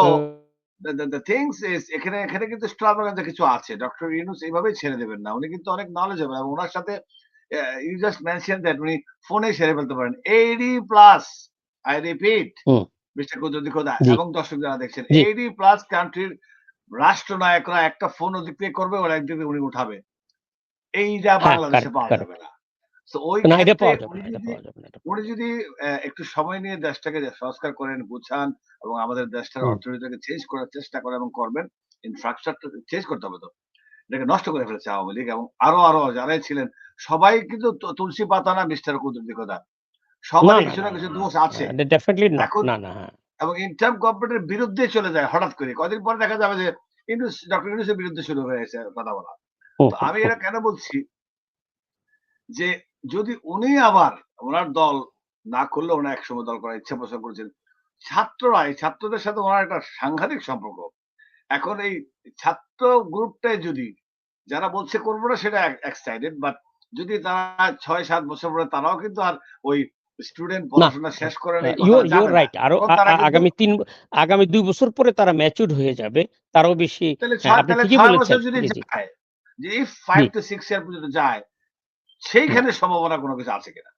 Speaker 2: the things is এখানে কিন্তু extravagance কিছু আছে। ডক্টর ইউনূস এইভাবেই ছেড়ে দেবেন না। উনি কিন্তু অনেক knowledgeable এবং উনার সাথে you just mentioned that উনি ফোনে সেরে ফেলতে পারেন। 80 plus, I repeat,
Speaker 3: hmm,
Speaker 2: mister Kuddus Khoda
Speaker 3: ji,
Speaker 2: এবং দর্শক যারা দেখছেন,
Speaker 3: জি,
Speaker 2: 80 প্লাস কান্ট্রির রাষ্ট্রনায়করা একটা ফোন ওদিক থেকে করবে, ওরা একদিক দিয়ে উনি উঠাবে। এইটা
Speaker 3: হ্যাঁ,
Speaker 2: বাংলাদেশে
Speaker 3: কারেক্ট,
Speaker 2: পাওয়া যাবে
Speaker 3: কারেক্ট।
Speaker 2: না। সো ওই
Speaker 3: না, এটা
Speaker 2: ক্ষেত্রে
Speaker 3: পাওয়া যাবে না, এটা পাওয়া যাবে না, এটা পাওয়া
Speaker 2: উনি
Speaker 3: যাবে না।
Speaker 2: যদি একটু সময় নিয়ে দেশটাকে সংস্কার করেন, গুছান এবং আমাদের দেশটার
Speaker 3: হুম,
Speaker 2: অর্থনীতিকে চেঞ্জ করার চেষ্টা করেন এবং করবেন। ইনফ্রাস্ট্রাকচারটা চেঞ্জ করতে হবে তো। এটাকে নষ্ট করে ফেলেছে আওয়ামী লীগ এবং আরো যারাই ছিলেন সবাই কিন্তু তুলসী পাতা না মিস্টার কুতুবদিকতা।
Speaker 3: না,
Speaker 2: সবারই
Speaker 3: না,
Speaker 2: কিছু
Speaker 3: না,
Speaker 2: না
Speaker 3: না,
Speaker 2: কিছু
Speaker 3: না,
Speaker 2: দোষ আছে।
Speaker 3: ডেফিনেটলি নট,
Speaker 2: এখন
Speaker 3: না, না, হ্যাঁ,
Speaker 2: এবং ইন্টার্ম গভর্নমেন্টের বিরুদ্ধে চলে যায় হঠাৎ করে। কয়দিন পরে দেখা যাবে যে ডক্টর ইউনূসের বিরুদ্ধে শুরু হয়েছে কথা বলা।
Speaker 3: হুম,
Speaker 2: তো
Speaker 3: হুম,
Speaker 2: আমি
Speaker 3: হুম,
Speaker 2: এটা কেন বলছি যে যদি উনি আবার উনার দল না করলেও উনি একসময় দল করার ইচ্ছা পোষণ করেছেন। ছাত্ররা, এই ছাত্রদের সাথে উনার একটা সাংঘাতিক সম্পর্ক। এখন এই ছাত্র গ্রুপটাই যদি যারা বলছে করব না সেটা এক সাইডেড, বাট যদি তারা ৬-৭ বছর পরে তারাও কিন্তু আর ওই স্টুডেন্ট
Speaker 3: না,
Speaker 2: পড়াশোনা শেষ করেন এই
Speaker 3: ইউ
Speaker 2: কথাটা
Speaker 3: ইউ
Speaker 2: যাবে না।
Speaker 3: রাইট। আরো
Speaker 2: তখন তারা কিন্তু
Speaker 3: আগামী ২ বছর পরে তারা ম্যাচিউরড হয়ে যাবে। তারও বেশি। হ্যাঁ, আপনি ঠিকই
Speaker 2: ৬
Speaker 3: বলেছেন।
Speaker 2: বছর যদি
Speaker 3: জি, জি,
Speaker 2: যায়, যে if
Speaker 3: জি,
Speaker 2: 5 to 6 ইয়ার পর্যন্ত যায়,
Speaker 3: হুম।
Speaker 2: সেইখানে সম্ভাবনা কোনো কিছু আছে কিনা?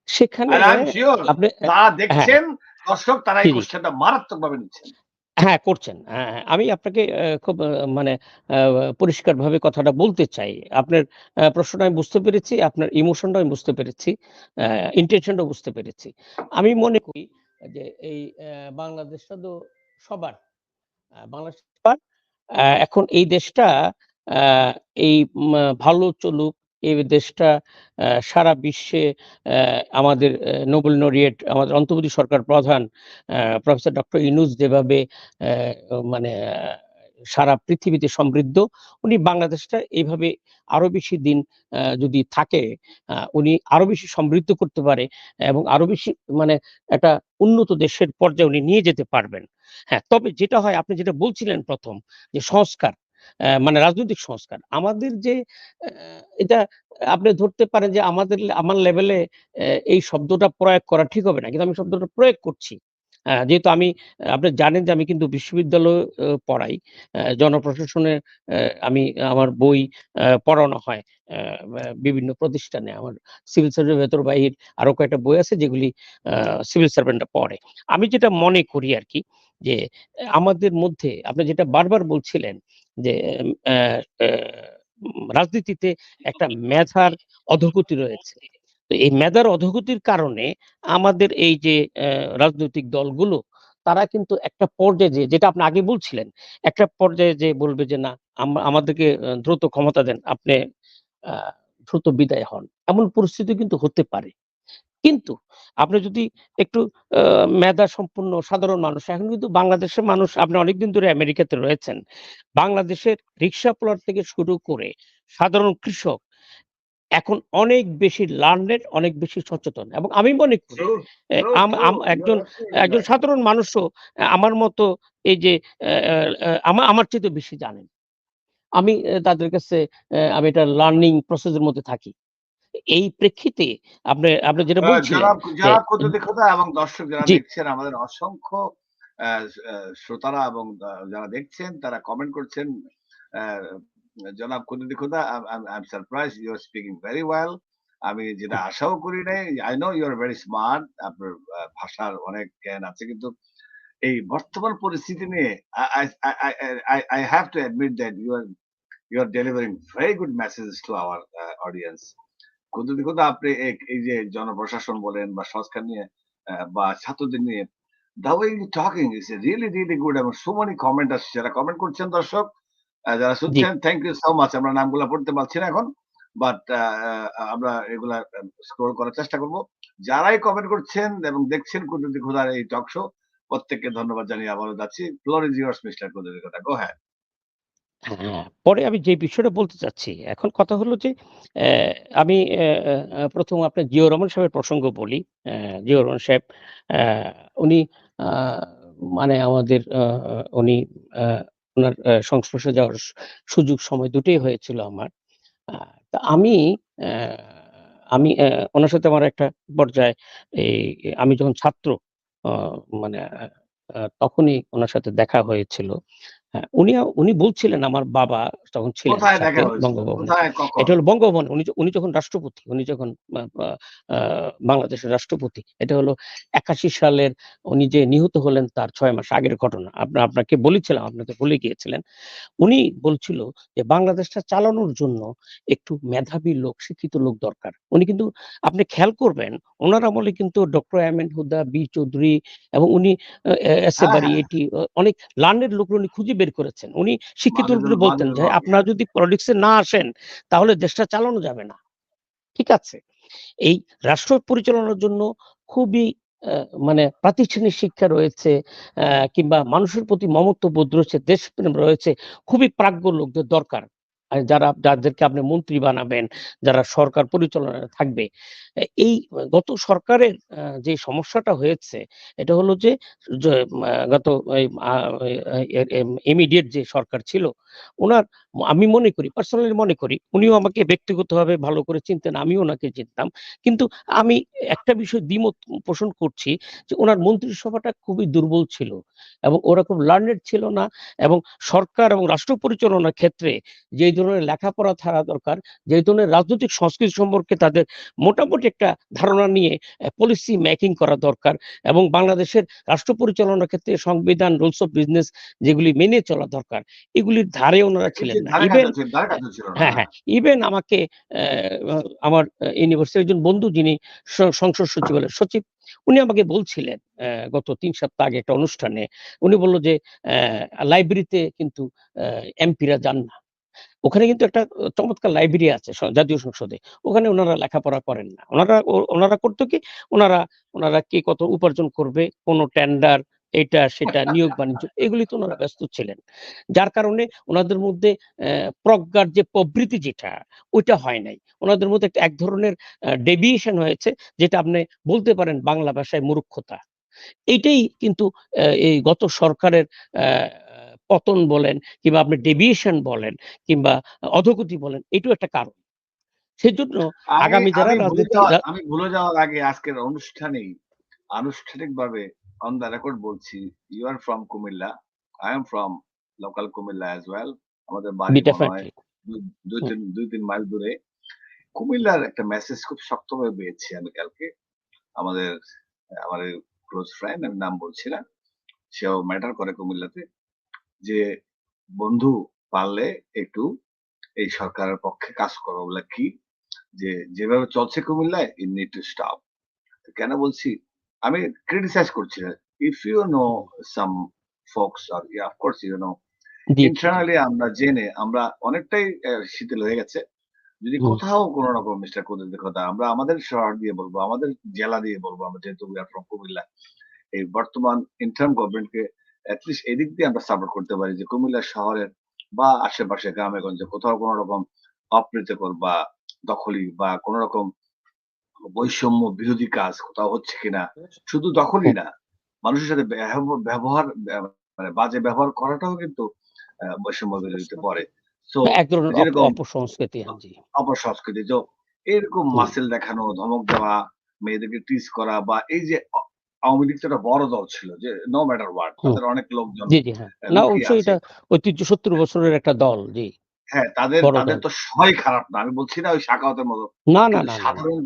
Speaker 3: সেখানে
Speaker 2: আর আই এম সিউর
Speaker 3: আপনি
Speaker 2: যারা
Speaker 3: হ্যাঁ,
Speaker 2: দেখছেন দর্শক তারা
Speaker 3: জি,
Speaker 2: এই
Speaker 3: জি।
Speaker 2: কোয়েশ্চেনটা মারাত্মকভাবে নিচ্ছেন।
Speaker 3: হ্যাঁ, করছেন। হ্যাঁ, হ্যাঁ। আমি আপনাকে খুব মানে আ পরিষ্কারভাবে কথাটা বলতে চাই। আপনার প্রশ্নটা আমি বুঝতে পেরেছি, আপনার ইমোশনটাও আমি বুঝতে পেরেছি, আ ইনটেনশনটাও বুঝতে পেরেছি। আমি মনে করি যে এই বাংলাদেশটা তো সবার। বাংলাদেশ সবার। এখন এই দেশটা আ এই ভালো চলুক, এই দেশটা সারা বিশ্বে আমাদের নোবেল লরিয়েট, আমাদের অন্তর্বর্তী সরকার প্রধান প্রফেসর ডক্টর ইউনূস যেভাবে মানে সারা পৃথিবীতে সমৃদ্ধ, উনি বাংলাদেশটা এইভাবে আরো বেশি দিন যদি থাকে, উনি আরো বেশি সমৃদ্ধ করতে পারে এবং আরো বেশি মানে একটা উন্নত দেশের পর্যায়ে উনি নিয়ে যেতে পারবেন। হ্যাঁ, তবে যেটা হয়, আপনি যেটা বলছিলেন ১ম, যে সংস্কার, মানে রাজনৈতিক সংস্কার। আমাদের যে এটা আপনি ধরতে পারেন যে আমার লেভেলে এই শব্দটা প্রয়োগ করা ঠিক হবে না। কিন্তু আমি শব্দটা প্রয়োগ করছি। যেহেতু আপনি জানেন যে আমি কিন্তু বিশ্ববিদ্যালয়ে পড়াই। জনপ্রশাসনে আমি আমার বই পড়ানো হয় বিভিন্ন প্রতিষ্ঠানে। আমার সিভিল সার্ভিসের ভেতর বাহির আরো কয়েকটা বই আছে যেগুলি সিভিল সার্ভেন্টরা পড়ে। আমি যেটা মনে করি আরকি, যে আমাদের মধ্যে আপনি যেটা বারবার বলছিলেন যে অ্যা অ্যা রাজনীতিতে একটা মেধার অধোগতি রয়েছে। তো এই মেধার অধোগতির কারণে আমাদের এই যে রাজনৈতিক দলগুলো, তারা কিন্তু একটা পর্যায়ে যেয়ে, যেটা আপনি আগে বলছিলেন, একটা পর্যায়ে যেয়ে বলবে যে, "না, আমাদেরকে দ্রুত ক্ষমতা দেন। আপনি আ দ্রুত বিদায় হন।" এমন পরিস্থিতি কিন্তু হতে পারে। কিন্তু আপনি যদি একটু আ মেধা সম্পন্ন সাধারণ মানুষ, এখন কিন্তু বাংলাদেশের মানুষ, আপনি অনেকদিন ধরে আমেরিকাতে রয়েছেন। বাংলাদেশের রিক্সাওয়ালা থেকে শুরু করে সাধারণ কৃষক এখন অনেক বেশি লার্নেড, অনেক বেশি সচেতন, এবং আমি মনে করি
Speaker 2: true,
Speaker 3: a
Speaker 2: true,
Speaker 3: um
Speaker 2: true.
Speaker 3: Um
Speaker 2: you are
Speaker 3: একজন
Speaker 2: অ্যাবসলিউটলি
Speaker 3: একজন
Speaker 2: রাইট।
Speaker 3: সাধারণ মানুষও আমার মতো এই যে অ্যা অ্যা আমার চাইতেও বেশি জানেন। আমি তাদের কাছে আমি একটা লার্নিং প্রসেস এর মধ্যে থাকি। এই প্রেক্ষিতে আপনি আপনি যেটা বলছিলেন
Speaker 2: জনাব
Speaker 3: যে
Speaker 2: জনাব কুতুবদিক্ষতা এবং দর্শক যারা
Speaker 3: জি,
Speaker 2: দেখছেন, আমাদের অসংখ্য আ আ শ্রোতারা এবং যারা দেখছেন তারা কমেন্ট করছেন। আ জনাব কুতুবদিক্ষতা, I'm surprised you are speaking very well. আমি যেটা আশাও করি নাই। I know you are very smart. আপনার ভাষার অনেক জ্ঞান আছে। কিন্তু এই বর্তমান পরিস্থিতি নিয়ে I have to admit that you are delivering very good messages to our audience. কিন্তু আপনি এই যে জনপ্রশাসন বলেন বা সংস্কার নিয়ে বা ছাত্রদের নিয়ে the way you talking is really good এবং so many comment আসছে। যারা কমেন্ট করছেন দর্শক, যারা
Speaker 3: জি,
Speaker 2: শুনছেন, থ্যাংক ইউ সো মাচ। আমরা নামগুলা পড়তে পারছি না এখন। বাট আমরা এগুলা স্ক্রল করার চেষ্টা করব। যারাই কমেন্ট করছেন এবং দেখছেন কুদরতি খোদার এই টক শো, প্রত্যেককে ধন্যবাদ জানিয়ে আবারও যাচ্ছি। ফ্লোর ইজ ইয়ার্স মিস্টার কুদরতি খোদা। গো হ্যাঁ।
Speaker 3: হ্যাঁ, পরে আমি যে বিষয়টা বলতে চাচ্ছি, এখন কথা হলো যে আমি ১ম আপনার জিয়াউর রহমান সাহেবের প্রসঙ্গ বলি। জিয়াউর রহমান সাহেব অ্যা উনি আ মানে আমাদের উনি আ উনার সংস্পর্শে যাওয়ার সুযোগ সময় দুটোই হয়েছিল আমার। আ তা অ্যা আমি উনার সাথে আমার একটা পর্যায়ে এই আমি যখন ছাত্র অ মানে তখনই উনার সাথে দেখা হয়েছিল। হ্যাঁ, উনি বলছিলেন আমার বাবা তখন ছিলেন
Speaker 2: কোথায়
Speaker 3: সাথে
Speaker 2: দেখা হয়েছিল?
Speaker 3: বঙ্গভবনে।
Speaker 2: কোথায় কখন?
Speaker 3: এটা হলো বঙ্গভবনে। উনি যখন রাষ্ট্রপতি, উনি যখন আ আ আ বাংলাদেশের রাষ্ট্রপতি। এটা হলো ৮১ সালের উনি যে নিহত হলেন তার ৬ মাস আগের ঘটনা। আপনাকে বলেছিলাম, আপনি তো ভুলে গিয়েছিলেন। উনি বলছিল যে বাংলাদেশটা চালানোর জন্য একটু মেধাবী লোক, শিক্ষিত লোক দরকার। উনি কিন্তু আপনি খেয়াল করবেন উনার আমলে কিন্তু ডক্টর আহমেদ হুদা, বি চৌধুরী এবং উনি এস এ
Speaker 2: হ্যাঁ,
Speaker 3: বারী
Speaker 2: হ্যাঁ।
Speaker 3: এটি অনেক লার্নেড লোক উনি খুঁজে বের করেছেন। উনি শিক্ষিত লোকদের বলতেন
Speaker 2: মাজেদুল
Speaker 3: যে,
Speaker 2: হক,
Speaker 3: "আপনারা যদি পলিটিক্স এ না আসেন তাহলে দেশটা চালানো যাবে না।" ঠিক আছে? এই রাষ্ট্র পরিচালনার জন্য খুবই অ্যা মানে প্রাতিষ্ঠানিক শিক্ষা রয়েছে, কিংবা মানুষের প্রতি মমত্ববোধ রয়েছে, দেশপ্রেম রয়েছে, খুবই প্রাজ্ঞ লোকদের দরকার। যাদেরকে আপনি মন্ত্রী বানাবেন, যারা সরকার পরিচালনায় থাকবে। এই গত সরকারের যে সমস্যাটা হয়েছে, এটা হলো যে যে গত এই ইমিডিয়েট যে সরকার ছিল, উনার আমি মনে করি, পার্সোনালি মনে করি, উনিও আমাকে ব্যক্তিগতভাবে ভালো করে চিনতেন, আমিও উনাকে চিনতাম। কিন্তু আমি একটা বিষয়ে দ্বিমত পোষণ করছি যে উনার মন্ত্রিসভাটা খুবই দুর্বল ছিল এবং ওরকম লার্নেড ছিল না এবং সরকার এবং রাষ্ট্র পরিচালনার ক্ষেত্রে যেই ধরনের লেখাপড়া থাকা দরকার, যেই ধরনের রাজনৈতিক সংস্কৃতি সম্পর্কে তাদের মোটামুটি একটা ধারণা নিয়ে পলিসি মেকিং করা দরকার এবং বাংলাদেশের রাষ্ট্র পরিচালনার ক্ষেত্রে সংবিধান, রুলস অফ বিজনেস যেগুলি মেনে চলা দরকার, এগুলির ধারে ওনারা ছিলেন না। ইভেন
Speaker 2: ধারে কাছেও ছিল না।
Speaker 3: হ্যাঁ, হ্যাঁ। ইভেন আমাকে আমার ইউনিভার্সিটির একজন বন্ধু যিনি সংসদ সচিবালয়ের সচিব, উনি আমাকে বলছিলেন গত ৩ সপ্তাহ আগে একটা অনুষ্ঠানে, উনি বলল যে লাইব্রেরিতে কিন্তু এমপিরা যান না। ওখানে কিন্তু একটা চমৎকার লাইব্রেরি আছে জাতীয় সংসদে। ওখানে উনারা লেখাপড়া করেন না। উনারা করতো কি? উনারা উনারা কে কত উপার্জন করবে, কোন টেন্ডার, এটা সেটা, নিয়োগ বাণিজ্য এগুলিতে উনারা ব্যস্ত ছিলেন। যার কারণে উনাদের মধ্যে প্রজ্ঞার যে প্রবৃত্তি যেটা, ওইটা হয় নাই। উনাদের মধ্যে এক ধরনের ডেভিয়েশন হয়েছে যেটা আপনি বলতে পারেন বাংলা ভাষায় মূর্খতা। এইটাই কিন্তু এই গত সরকারের পতন বলেন কিংবা আপনি ডেভিয়েশন বলেন কিংবা অধোগতি বলেন, এটাও একটা কারণ। সেজন্য
Speaker 2: আমি
Speaker 3: আগামী যারা
Speaker 2: আমি ভুলে
Speaker 3: রাজনীতি
Speaker 2: যাওয়ার আমি ভুলে যাওয়ার আগে আজকের অনুষ্ঠানেই আনুষ্ঠানিকভাবে অন দ্য রেকর্ড বলছি, you are from Comilla, I am from local Comilla as well. আমাদের বাড়ি মনে হয়
Speaker 3: ডেফিনিটলি
Speaker 2: ২-৩ মাইল দূরে। কুমিল্লার একটা মেসেজ খুব শক্তভাবে পেয়েছি আমি কালকে। আমাদের আমার ক্লোজ ফ্রেন্ড, আমি নাম বলছি না। সেও ম্যাটার করে কুমিল্লাতে। যে বন্ধু পারলে একটু এই সরকারের পক্ষে কাজ করো। বলে কি? যে যেভাবে চলছে কুমিল্লায় ইউ নিড টু স্টপ। কেন বলছি? আমি ক্রিটিসাইজ করছি না। If you know some folks or of course you know
Speaker 3: জি, জি, জি।
Speaker 2: ইন্টারনালি আমরা জেনে আমরা অনেকটাই শিথিল হয়ে গেছে। যদি
Speaker 3: হুম,
Speaker 2: কোথাও কোন রকম মিস্টার কুদ্দুস কথা আমরা আমাদের শহর দিয়ে বলবো, আমাদের জেলা দিয়ে বলবো, আমরা যেহেতু উই আর ফ্রম কুমিল্লা। এই বর্তমান ইন্টার্ম গভর্নমেন্টকে এট লিস্ট এদিক দিয়ে আমরা সাপোর্ট করতে পারি যে কুমিল্লা শহরের বা আশেপাশে গ্রামে-গঞ্জে কোথাও কোন রকম অপ্রীতিকর বা দখলি বা কোন রকম বৈষম্য বিরোধী কাজ কোথাও হচ্ছে কিনা। শুধু দখলই
Speaker 3: হুম।
Speaker 2: না, মানুষের সাথে ব্যবহার মানে বাজে ব্যবহার করাটাও কিন্তু বৈষম্য বিরোধীতে পড়ে। সো
Speaker 3: এক ধরনের
Speaker 2: যেরকম
Speaker 3: অপসংস্কৃতি, হ্যাঁ, জি।
Speaker 2: অপসংস্কৃতি। তো এরকম
Speaker 3: হুম,
Speaker 2: মাসল দেখানো, ধমক দেওয়া, মেয়েদেরকে টিজ করা বা এই যে আওয়ামী লীগ তো একটা বড় দল ছিল যে নো ম্যাটার হোয়াট
Speaker 3: হুম।
Speaker 2: তাদের অনেক লোকজন
Speaker 3: জি, জি, হ্যাঁ। না
Speaker 2: লুকিয়ে
Speaker 3: অবশ্যই
Speaker 2: আছে।
Speaker 3: এটা ঐতিহ্য ৭০ বছরের একটা দল, জি।
Speaker 2: হ্যাঁ, তাদের
Speaker 3: বড়
Speaker 2: তাদের
Speaker 3: দল।
Speaker 2: তো সবাই খারাপ না। আমি বলছি না ওই সাখাওয়াতের মতো।
Speaker 3: না, না,
Speaker 2: কিন্তু
Speaker 3: না, না, না।
Speaker 2: সাধারণ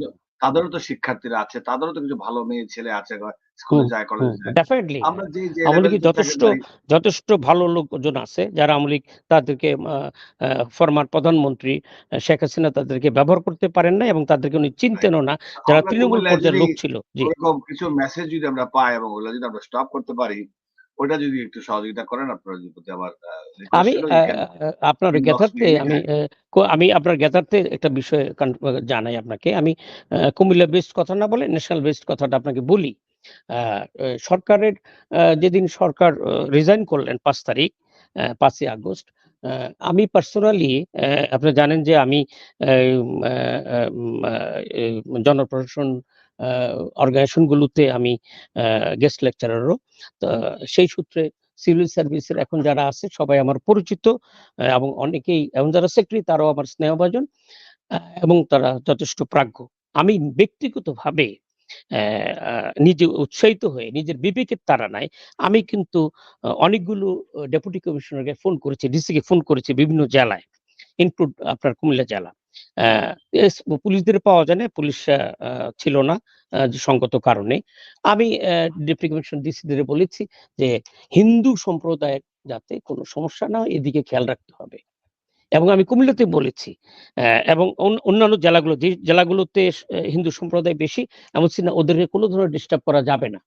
Speaker 2: তাদেরও তো শিক্ষার্থীরা আছে। তাদেরও তো কিছু ভালো মেয়ে ছেলে আছে। স্কুলে
Speaker 3: হুম,
Speaker 2: যায়,
Speaker 3: হুম।
Speaker 2: কলেজে যায়।
Speaker 3: ডেফিনিটলি
Speaker 2: আমরা
Speaker 3: হ্যাঁ।
Speaker 2: যে
Speaker 3: আওয়ামী লীগের
Speaker 2: লেভেলটা থেকে
Speaker 3: যথেষ্ট
Speaker 2: যাই
Speaker 3: যথেষ্ট ভালো লোকজন আছে যারা আওয়ামী লীগ তাদেরকে ফরমার প্রধানমন্ত্রী শেখ হাসিনা তাদেরকে ব্যবহার করতে পারেন নাই এবং তাদেরকে উনি
Speaker 2: রাইট।
Speaker 3: চিনতেনও না। যারা
Speaker 2: আমরা
Speaker 3: তৃণমূল
Speaker 2: কুমিল্লায়
Speaker 3: পর্যায়ের
Speaker 2: যদি
Speaker 3: লোক ছিল। জি।
Speaker 2: ওরকম কিছু মেসেজ যদি আমরা পাই এবং ওগুলো যদি আমরা স্টপ করতে পারি, ওটা যদি একটু সহযোগিতা করেন, আপনার প্রতি আমার রিকোয়েস্ট
Speaker 3: আমি
Speaker 2: ছিল। ইউ ক্যান
Speaker 3: আপনার
Speaker 2: ইনবক্স মি
Speaker 3: জ্ঞাতার্থে
Speaker 2: এনি
Speaker 3: আমি
Speaker 2: টাইম।
Speaker 3: আমি আপনার জ্ঞাতার্থে একটা বিষয় জানাই আপনাকে। আমি কুমিল্লা বেসড কথা না বলে ন্যাশনাল বেসড কথাটা আপনাকে বলি। সরকারের যেদিন সরকার রিজাইন করলেন ৫ তারিখ, ৫ই আগস্ট, আ আমি পার্সোনালি, আপনারা জানেন যে আমি এম আ আম আ এ জনপ্রশাসন আ অর্গানাইজেশন গুলোতে আমি গেস্ট লেকচারারও। তো সেই সূত্রে সিভিল সার্ভিসের এখন যারা আছে সবাই আমার পরিচিত, এবং অনেকেই, এবং যারা সেক্রেটারি তারাও আমার স্নেহভাজন, আ এবং তারা যথেষ্ট প্রাজ্ঞ। আমি ব্যক্তিগতভাবে অ্যা আ নিজে উৎসাহিত হয়ে নিজের বিবেকের তাড়নায় আমি কিন্তু অনেকগুলো ডেপুটি কমিশনারকে ফোন করেছি, ডিসিকে ফোন করেছি বিভিন্ন জেলায়, ইনক্লুড আপনার কুমিল্লা জেলা। অ্যা এস পুলিশদের পাওয়া যায় না, পুলিশ ছিল না যে সঙ্গত কারণে। আমি ডেপুটি কমিশনার ডিসিদের বলেছি যে হিন্দু সম্প্রদায়ের যাতে কোনো সমস্যা না হয় এদিকে খেয়াল রাখতে হবে। এবং আমি কুমিল্লাতে বলেছি, এবং অন্যান্য জেলাগুলো, যে জেলাগুলোতে হিন্দু সম্প্রদায় বেশি, এমন ছিল না ওদেরকে কোনো ধরনের ডিস্টার্ব করা যাবে না।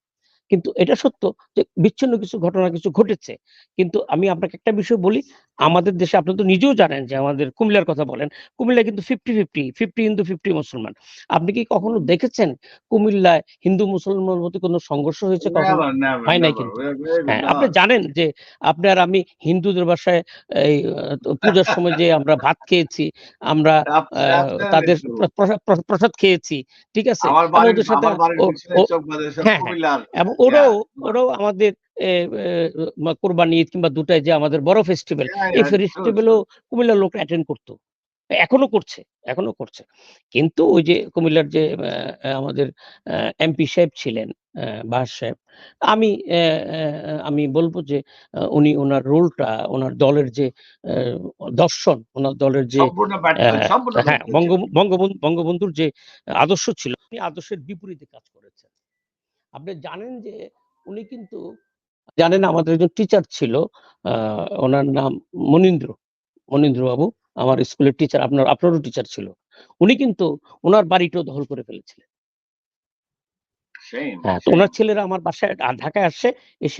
Speaker 3: কিন্তু এটা সত্য যে বিচ্ছিন্ন কিছু ঘটনা কিছু ঘটেছে। কিন্তু আমি আপনাকে একটা বিষয় বলি, আমাদের দেশে আপনি তো নিজেও জানেন যে আমাদের কুমিল্লার কথা বলেন। কুমিল্লায় কিন্তু 50-50, 50 হিন্দু, 50 মুসলমান। আপনি কি কখনো দেখেছেন কুমিল্লায় হিন্দু মুসলমানের মধ্যে কোনো সংঘর্ষ হয়েছে কখনো?
Speaker 2: নেভার, নেভার,
Speaker 3: হয় নাই
Speaker 2: নেভার।
Speaker 3: কিন্তু।
Speaker 2: উই আর ভেরি গুড
Speaker 3: হ্যাঁ, আপনি
Speaker 2: নট।
Speaker 3: জানেন যে আপনি আর আমি হিন্দুদের বাসায় এই পূজার সময় যে আমরা ভাত খেয়েছি, আমরা তাদের
Speaker 2: অ্যাবসলিউটলি।
Speaker 3: প্রসাদ খেয়েছি। ঠিক আছে? এবং ওদের সাথে
Speaker 2: আমার বাড়ির
Speaker 3: ও
Speaker 2: পিছনে
Speaker 3: ও
Speaker 2: চোখ বাঁধে সব
Speaker 3: হ্যাঁ, হ্যাঁ।
Speaker 2: কুমিল্লার।
Speaker 3: এবং
Speaker 2: ইয়া,
Speaker 3: ওরাও আমাদের এ এ কোরবানি ঈদ কিংবা ২ টাই যে আমাদের বড় ফেস্টিভ্যাল,
Speaker 2: ইয়া,
Speaker 3: এই
Speaker 2: ইয়া, ট্রু, ট্রু।
Speaker 3: ফেস্টিভ্যালেও কুমিল্লার লোকরা অ্যাটেন্ড করত। এখনো করছে, এখনো করছে। কিন্তু ওই যে কুমিল্লার যে আমাদের এমপি সাহেব ছিলেন, বাহার সাহেব, আমি আমি বলব যে উনি উনার রোলটা, উনার দলের যে দর্শন, উনার দলের যে
Speaker 2: সম্পূর্ণ ব্যর্থ, সম্পূর্ণ
Speaker 3: হ্যাঁ,
Speaker 2: ব্যর্থ ছিলেন।
Speaker 3: বঙ্গবন্ধুর যে আদর্শ ছিল, উনি আদর্শের বিপরীতে কাজ করেছেন। আপনি জানেন যে উনি কিন্তু জানেন আমাদের একজন টিচার ছিল, আ উনার নাম মনীন্দ্র, মনীন্দ্র বাবু। আমার স্কুলের টিচার, আপনারও টিচার ছিল। উনি কিন্তু উনার বাড়িটাও দখল করে ফেলেছিলেন।
Speaker 2: সেইম,
Speaker 3: হ্যাঁ, তো
Speaker 2: সেইম।
Speaker 3: উনার ছেলেরা আমার বাসায় ঢাকায় আসছে। এসে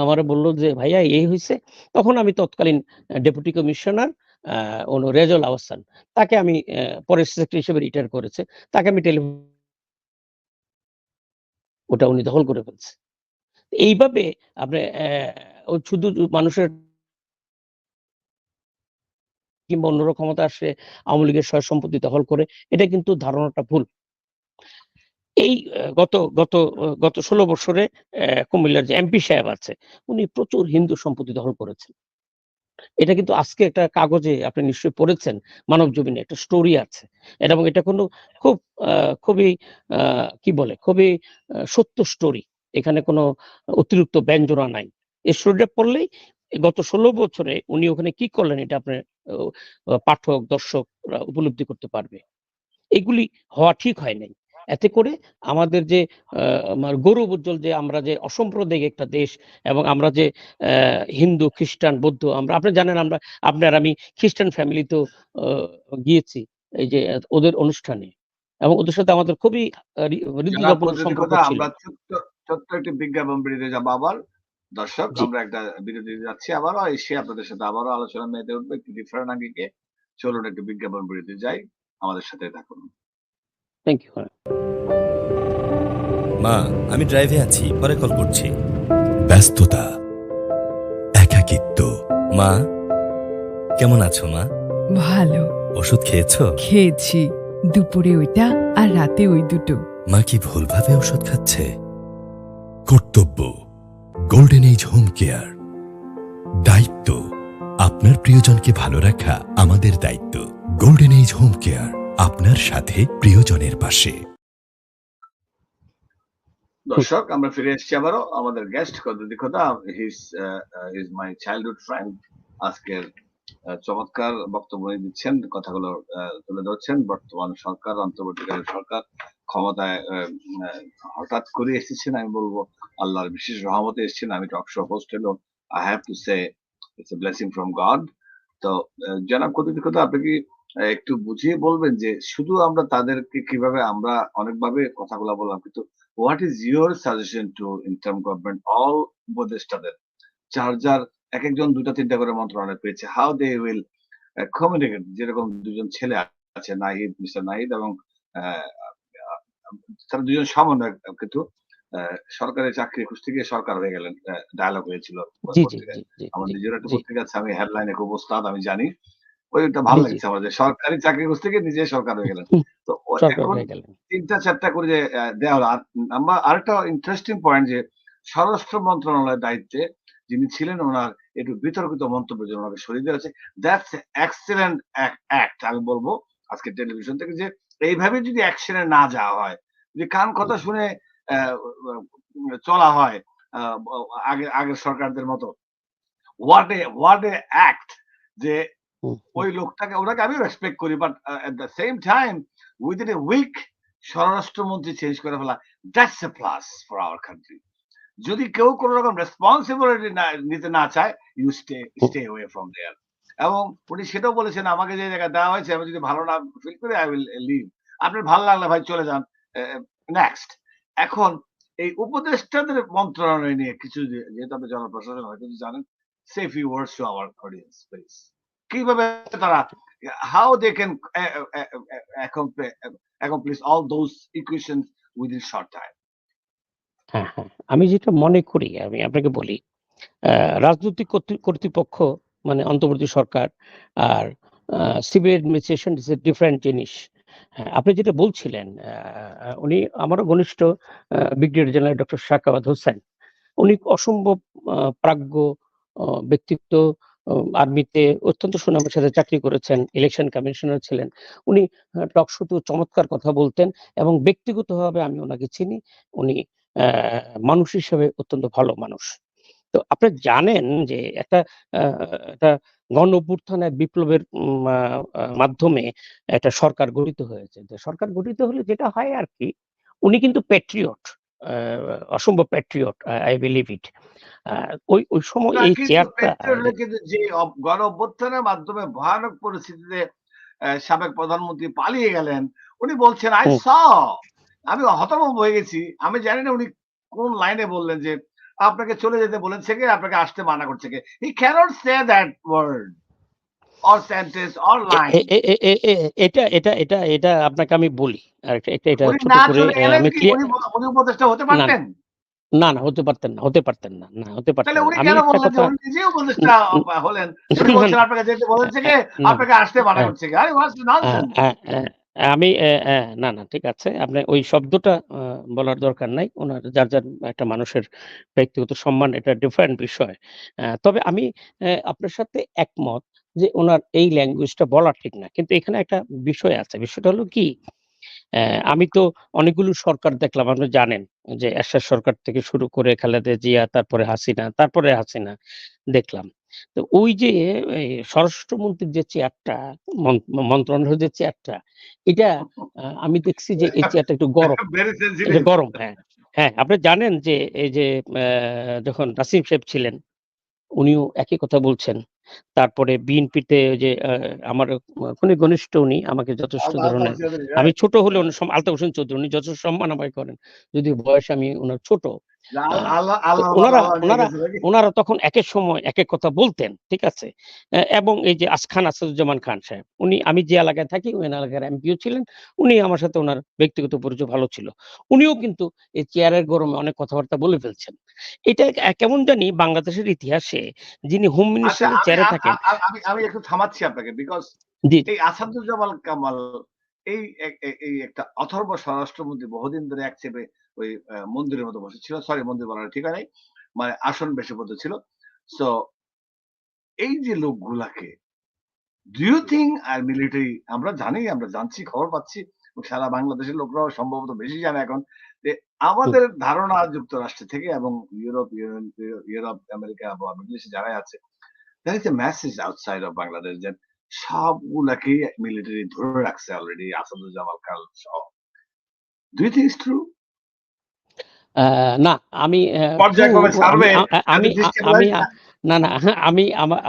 Speaker 3: আমারে বলল যে, "ভাইয়া এই হইছে।" তখন আমি তৎকালীন ডেপুটি কমিশনার রেজাউল আহসান। তাকে আমি পরে সেক্রেটারি হিসেবে রিটায়ার করেছে। তাকে আমি ওটা উনি দখল করে ফেলছে। এইভাবে আপনি ও শুধু মানুষের কিংবা অন্যরা ক্ষমতা আসলে আওয়ামী লীগের সয় সম্পত্তি দখল করে, এটা কিন্তু ধারণাটা ভুল। এই গত ১৬ বছরে কুমিল্লার যে এমপি সাহেব আছে, উনি প্রচুর হিন্দু সম্পত্তি দখল করেছেন। এটা কিন্তু আজকে একটা কাগজে আপনি নিশ্চয়ই পড়েছেন, মানবজমিনে একটা স্টোরি আছে। এবং এটা কোনো খুব আ খুবই আ কি বলে? খুবই সত্য স্টোরি। এখানে কোনো অতিরিক্ত ব্যঞ্জনা নাই। এই স্টোরিটা পড়লেই গত ১৬ বছরে উনি ওখানে কি করলেন এটা আপনার পাঠক, দর্শকরা উপলব্ধি করতে পারবে। এগুলি হওয়া ঠিক হয় নাই। এতে করে আমাদের যে আমার গৌরব উজ্জ্বল যে আমরা যে অসাম্প্রদায়িক একটা দেশ, এবং আমরা যে হিন্দু, খ্রিস্টান, বৌদ্ধ, আপনি জানেন আপনি আর আমি খ্রিস্টান ফ্যামিলিতেও আ গিয়েছি এই যে ওদের অনুষ্ঠানে। এবং ওদের সাথে আমাদের খুবই
Speaker 2: জনাব
Speaker 3: হৃদ্যতাপূর্ণ সম্পর্ক
Speaker 2: কুদ্দুস,
Speaker 3: ছিল।
Speaker 2: আমরা ছোট্ট একটি বিজ্ঞাপন বিরতিতে যাবো আবার। দর্শক,
Speaker 3: জি,
Speaker 2: আমরা একটা বিরতিতে যাচ্ছি আবারও। এসে আপনাদের সাথে আবারও আলোচনা মেতে উঠবো একটু ডিফারেন্ট আঙ্গিকে। চলুন একটু বিজ্ঞাপন বিরতি যাই। আমাদের সাথে থাকুন।
Speaker 3: Thank you.
Speaker 4: মা, আমি ড্রাইভে আছি, পরে কল করছি।
Speaker 5: ব্যস্ততা, একাকিত্ব,
Speaker 4: মা, কেমন আছো মা?
Speaker 6: ভালো।
Speaker 4: ওষুধ খেয়েছো?
Speaker 6: খেয়েছি। দুপুরে ওইটা আর রাতে ওই দুটো।
Speaker 5: মা কি ভুলভাবে ওষুধ খাচ্ছে? কর্তব্য, গোল্ডেন এজ হোম কেয়ার। দায়িত্ব, আপনার প্রিয়জনকে ভালো রাখা আমাদের দায়িত্ব। গোল্ডেন এজ হোম কেয়ার, আপনার সাথে প্রিয়জনের পাশে।
Speaker 2: দর্শক, আমরা ফিরে এসেছি আবারও। আমাদের গেস্ট কদ্দুস খোদা, হিজ মাই চাইল্ডহুড ফ্রেন্ড। আজকের চমৎকার বক্তব্য দিচ্ছেন, কথাগুলো তুলে ধরছেন। বর্তমান সরকার, অন্তর্বর্তীকালীন সরকার ক্ষমতায় হঠাৎ করে এসেছেন, আমি বলবো আল্লাহর বিশেষ রহমতে এসেছেন। আমি টক শো হোস্ট হলো, I have to say it's a blessing from god. তো জনাব কদ্দুস খোদা, আপনি কি একটু বুঝিয়ে বলবেন যে শুধু আমরা তাদেরকে কিভাবে, আমরা অনেকভাবে কথাগুলো বললাম, কিন্তু what is your suggestion to interim government, all উপদেষ্টাদের চার্জার একজন 2টা 3টা করে মন্ত্রণালয় পেয়েছে। হাউ দে উইল কমিউনিকেট, যেরকম দুজন ছেলে আছে নাহিদ, মিস্টার নাহিদ এবং তারা দুজন সমন্বয়, কিন্তু সরকারি চাকরি খুঁজতে গিয়ে সরকার হয়ে গেলেন। ডায়ালগ হয়েছিল
Speaker 3: জি জি
Speaker 2: পত্রিকায়।
Speaker 3: জি জি
Speaker 2: আমার
Speaker 3: জি
Speaker 2: নিজের একটা
Speaker 3: জি
Speaker 2: পত্রিকা আছে, আমি হেডলাইনে খুব ওস্তাদ, আমি জানি। ওইটা ভালো
Speaker 3: জি জি
Speaker 2: লেগেছে আমার, যে সরকারি চাকরি খুঁজতে গিয়ে নিজে সরকার হয়ে গেলেন।
Speaker 3: হুম,
Speaker 2: তো
Speaker 3: সরকার
Speaker 2: এখন
Speaker 3: হয়ে গেলেন।
Speaker 2: ৩টা ৪টা করে যে দেয়া হলো। আর আরেকটা ইন্টারেস্টিং পয়েন্ট, যে স্বরাষ্ট্র মন্ত্রণালয়ের দায়িত্বে যিনি ছিলেন, ওনার একটু বিতর্কিত মন্তব্যের জন্য ওনাকে সরিয়ে দেওয়া হয়েছে। দ্যাটস এক্সেলেন্ট অ্যাক্ট আমি বলবো আজকে টেলিভিশন থেকে, যে এইভাবে যদি অ্যাকশনে না যাওয়া হয়, যদি কান কথা শুনে চলা হয় আগের সরকারদের মতো, হোয়াট এ অ্যাক্ট, যে
Speaker 3: হুম, হুম,
Speaker 2: ওই লোকটাকে, ওনাকে আমি রেসপেক্ট করি, but at the same time within a week স্বরাষ্ট্রমন্ত্রী চেঞ্জ করে ফেলা, that's a plus for our country. যদি কেউ কোন রকম রেসপন্সিবিলিটি নিতে না চায়, you
Speaker 3: hmm.
Speaker 2: Stay away from there. এবং উনি সেটাও বলেছেন, আমাকে যে জায়গায় দেওয়া হয়েছে, আমি যদি ভালো না ফিল করি, আই উইল লিভ। আপনার ভালো লাগলে ভাই চলে যান। নেক্সট। এখন এই উপদেষ্টাদের মন্ত্রণালয় নিয়ে কিছু, যেহেতু আপনি জনপ্রশাসন হয়তো জানেন, say few words to our audience please. কিভাবে তারা, how they can accomplish all those equations within short time?
Speaker 3: হ্যাঁ, হ্যাঁ। আমি যেটা মনে করি আমি আপনাকে বলি, রাজনৈতিক কর্তৃপক্ষ মানে অন্তর্বর্তী সরকার আর civil administration is a different জিনিস। হ্যাঁ, আপনি যেটা বলছিলেন, উনি আমারও ঘনিষ্ঠ ব্রিগেডিয়ার জেনারেল ডক্টর সাখাওয়াত হোসেন। উনি অসম্ভব প্রাজ্ঞ ব্যক্তিত্ব। আর্মিতে অত্যন্ত সুনামের সাথে চাকরি করেছেন, ইলেকশন কমিশনার ছিলেন। উনি টক শোতেও চমৎকার কথা বলতেন এবং ব্যক্তিগতভাবে আমি ওনাকে চিনি। উনি মানুষ হিসেবে অত্যন্ত ভালো মানুষ। তো আপনারা জানেন যে আ একটা গণ-অভ্যুত্থান, এক বিপ্লবের মাধ্যমে একটা সরকার গঠিত হয়েছে। তো সরকার গঠিত হলে যেটা হয় আরকি, উনি কিন্তু প্যাট্রিয়ট, আ অসম্ভব প্যাট্রিয়ট, I believe it. আ ওই সময়
Speaker 2: না,
Speaker 3: এই
Speaker 2: কিন্তু
Speaker 3: চেয়ারটা
Speaker 2: পেট্রোলরা কিন্তু যে গণ অভ্যুত্থানের মাধ্যমে ভয়ানক পরিস্থিতিতে সাবেক প্রধানমন্ত্রী পালিয়ে গেলেন। উনি বলছেন, "I
Speaker 3: হুম,
Speaker 2: saw" আমি হতভম্ব হয়ে গেছি। আমি জানি না উনি কোন লাইনে বললেন যে, "আপনাকে চলে যেতে বলেছে কে? আপনাকে আসতে মানা করছে কে?" He cannot say that word or sentence or
Speaker 3: A A
Speaker 2: line.
Speaker 3: এ এ এ এ এটা এটা এটা এটা আপনাকে আমি বলি। আর এটা
Speaker 2: উনি
Speaker 3: ছোট
Speaker 2: না
Speaker 3: করে
Speaker 2: চলে গেলেন
Speaker 3: আমি
Speaker 2: কি?
Speaker 3: ক্লিয়ার।
Speaker 2: উনি উপদেষ্টা হতে
Speaker 3: না,
Speaker 2: পারতেন?
Speaker 3: না, হতে পারতেন না, হতে পারতেন না, হতে
Speaker 2: তাহলে
Speaker 3: পারতেন না।
Speaker 2: উনি
Speaker 3: আমি
Speaker 2: কেন
Speaker 3: একটা
Speaker 2: বললেন যে
Speaker 3: কথা
Speaker 2: উনি নিজেই
Speaker 3: উম
Speaker 2: উপদেষ্টা
Speaker 3: উম
Speaker 2: হলেন? উনি
Speaker 3: না,
Speaker 2: বলছেন, "আপনাকে যেতে বলেছে কে?
Speaker 3: না,
Speaker 2: আপনাকে আসতে মানা
Speaker 3: হ্যাঁ।
Speaker 2: করছে কে?" আরে হোয়াটস ননসেন্স!
Speaker 3: আমি না, ঠিক আছে। আপনি ওই শব্দটা বলার দরকার নাই। উনার যার একটা মানুষের ব্যক্তিগত সম্মান, এটা ডিফারেন্ট বিষয়। তবে আমি আপনার সাথে একমত যে উনার এই ল্যাঙ্গুয়েজটা বলা ঠিক না। কিন্তু এখানে একটা বিষয় আছে। বিষয়টা হলো কি? আমি তো অনেকগুলো সরকার দেখলাম, আপনি জানেন যে এরশাদ সরকার থেকে শুরু করে খালেদা জিয়া, তারপরে হাসিনা, তারপরে হাসিনা দেখলাম। তো ওই যে স্বরাষ্ট্রমন্ত্রীর যে চেয়ারটা, মন্ত্রণালয়ের যে চেয়ারটা, এটা আমি দেখছি যে এই চেয়ারটা একটু গরম।
Speaker 2: ভেরি
Speaker 3: এটা
Speaker 2: সেনসিটিভ।
Speaker 3: গরম, হ্যাঁ। হ্যাঁ, আপনি জানেন যে এই যে যখন নাসিম সাহেব ছিলেন, উনিও একই কথা বলছেন। তারপরে বিএনপিতে ওই যে আমার খুবই ঘনিষ্ঠ উনি, আমাকে যথেষ্ট
Speaker 2: আলতাফ
Speaker 3: ধরনের,
Speaker 2: চৌধুরী,
Speaker 3: আমি
Speaker 2: রাইট?
Speaker 3: ছোট হলেও আলতাফ হোসেন চৌধুরী, উনি যথেষ্ট সম্মান আমায় করেন। যদিও বয়সে আমি উনার ছোট। আ তো
Speaker 2: আল্লাহর
Speaker 3: উনারা
Speaker 2: বাবা নিয়ে
Speaker 3: উনারা
Speaker 2: গেছে নাকি?
Speaker 3: উনারা তখন একেক সময় একেক কথা বলতেন। ঠিক আছে? এবং এই যে খান আসাদুজ্জামান খান সাহেব, উনি, আমি যে এলাকায় থাকি ওই এলাকার এমপিও ছিলেন। উনি আমার সাথে উনার ব্যক্তিগত পরিচয় ভালো ছিল। উনিও কিন্তু এই চেয়ারের গরমে অনেক কথাবার্তা বলে ফেলছেন। এটা কেমন জানি বাংলাদেশের ইতিহাসে যিনি হোম
Speaker 2: আচ্ছা,
Speaker 3: মিনিস্টারের
Speaker 2: আমি
Speaker 3: চেয়ারে
Speaker 2: আ আ
Speaker 3: থাকেন।
Speaker 2: আ আমি আমি একটু থামাচ্ছি আপনাকে, বিকজ
Speaker 3: জি,
Speaker 2: এই আসাদুজ্জামান কামাল, এই এই একটা অথর্ব স্বরাষ্ট্রমন্ত্রী বহুদিন ধরে এক চেপে ওই মন্দিরের মতো বসেছিল। সরি, মন্দির বলার ঠিক হয় নাই। মানে আসন বেশি পদ ছিল। সো এই যে লোকগুলাকে, do you think are military, আমরা জানি, আমরা জানছি, খবর পাচ্ছি, সারা বাংলাদেশের লোকরাও সম্ভবত বেশি জানে এখন, যে
Speaker 3: হুম,
Speaker 2: আমাদের ধারণা যুক্তরাষ্ট্র থেকে এবং ইউরোপ, আমেরিকা বা মিডল ইস্টে যারাই আছে, there is a message outside of Bangladesh that সবগুলাকেই মিলিটারি ধরে রাখছে অলরেডি, আসাদুজ্জামান খান সহ। Do you think it's true?
Speaker 3: আ না, আমি ট্রু,
Speaker 2: পর্যায়ক্রমে
Speaker 3: আমি
Speaker 2: ছাড়বে,
Speaker 3: আ
Speaker 2: যাতে
Speaker 3: আমি আ আমি
Speaker 2: destabilize
Speaker 3: আ
Speaker 2: না।
Speaker 3: না, আমি আমার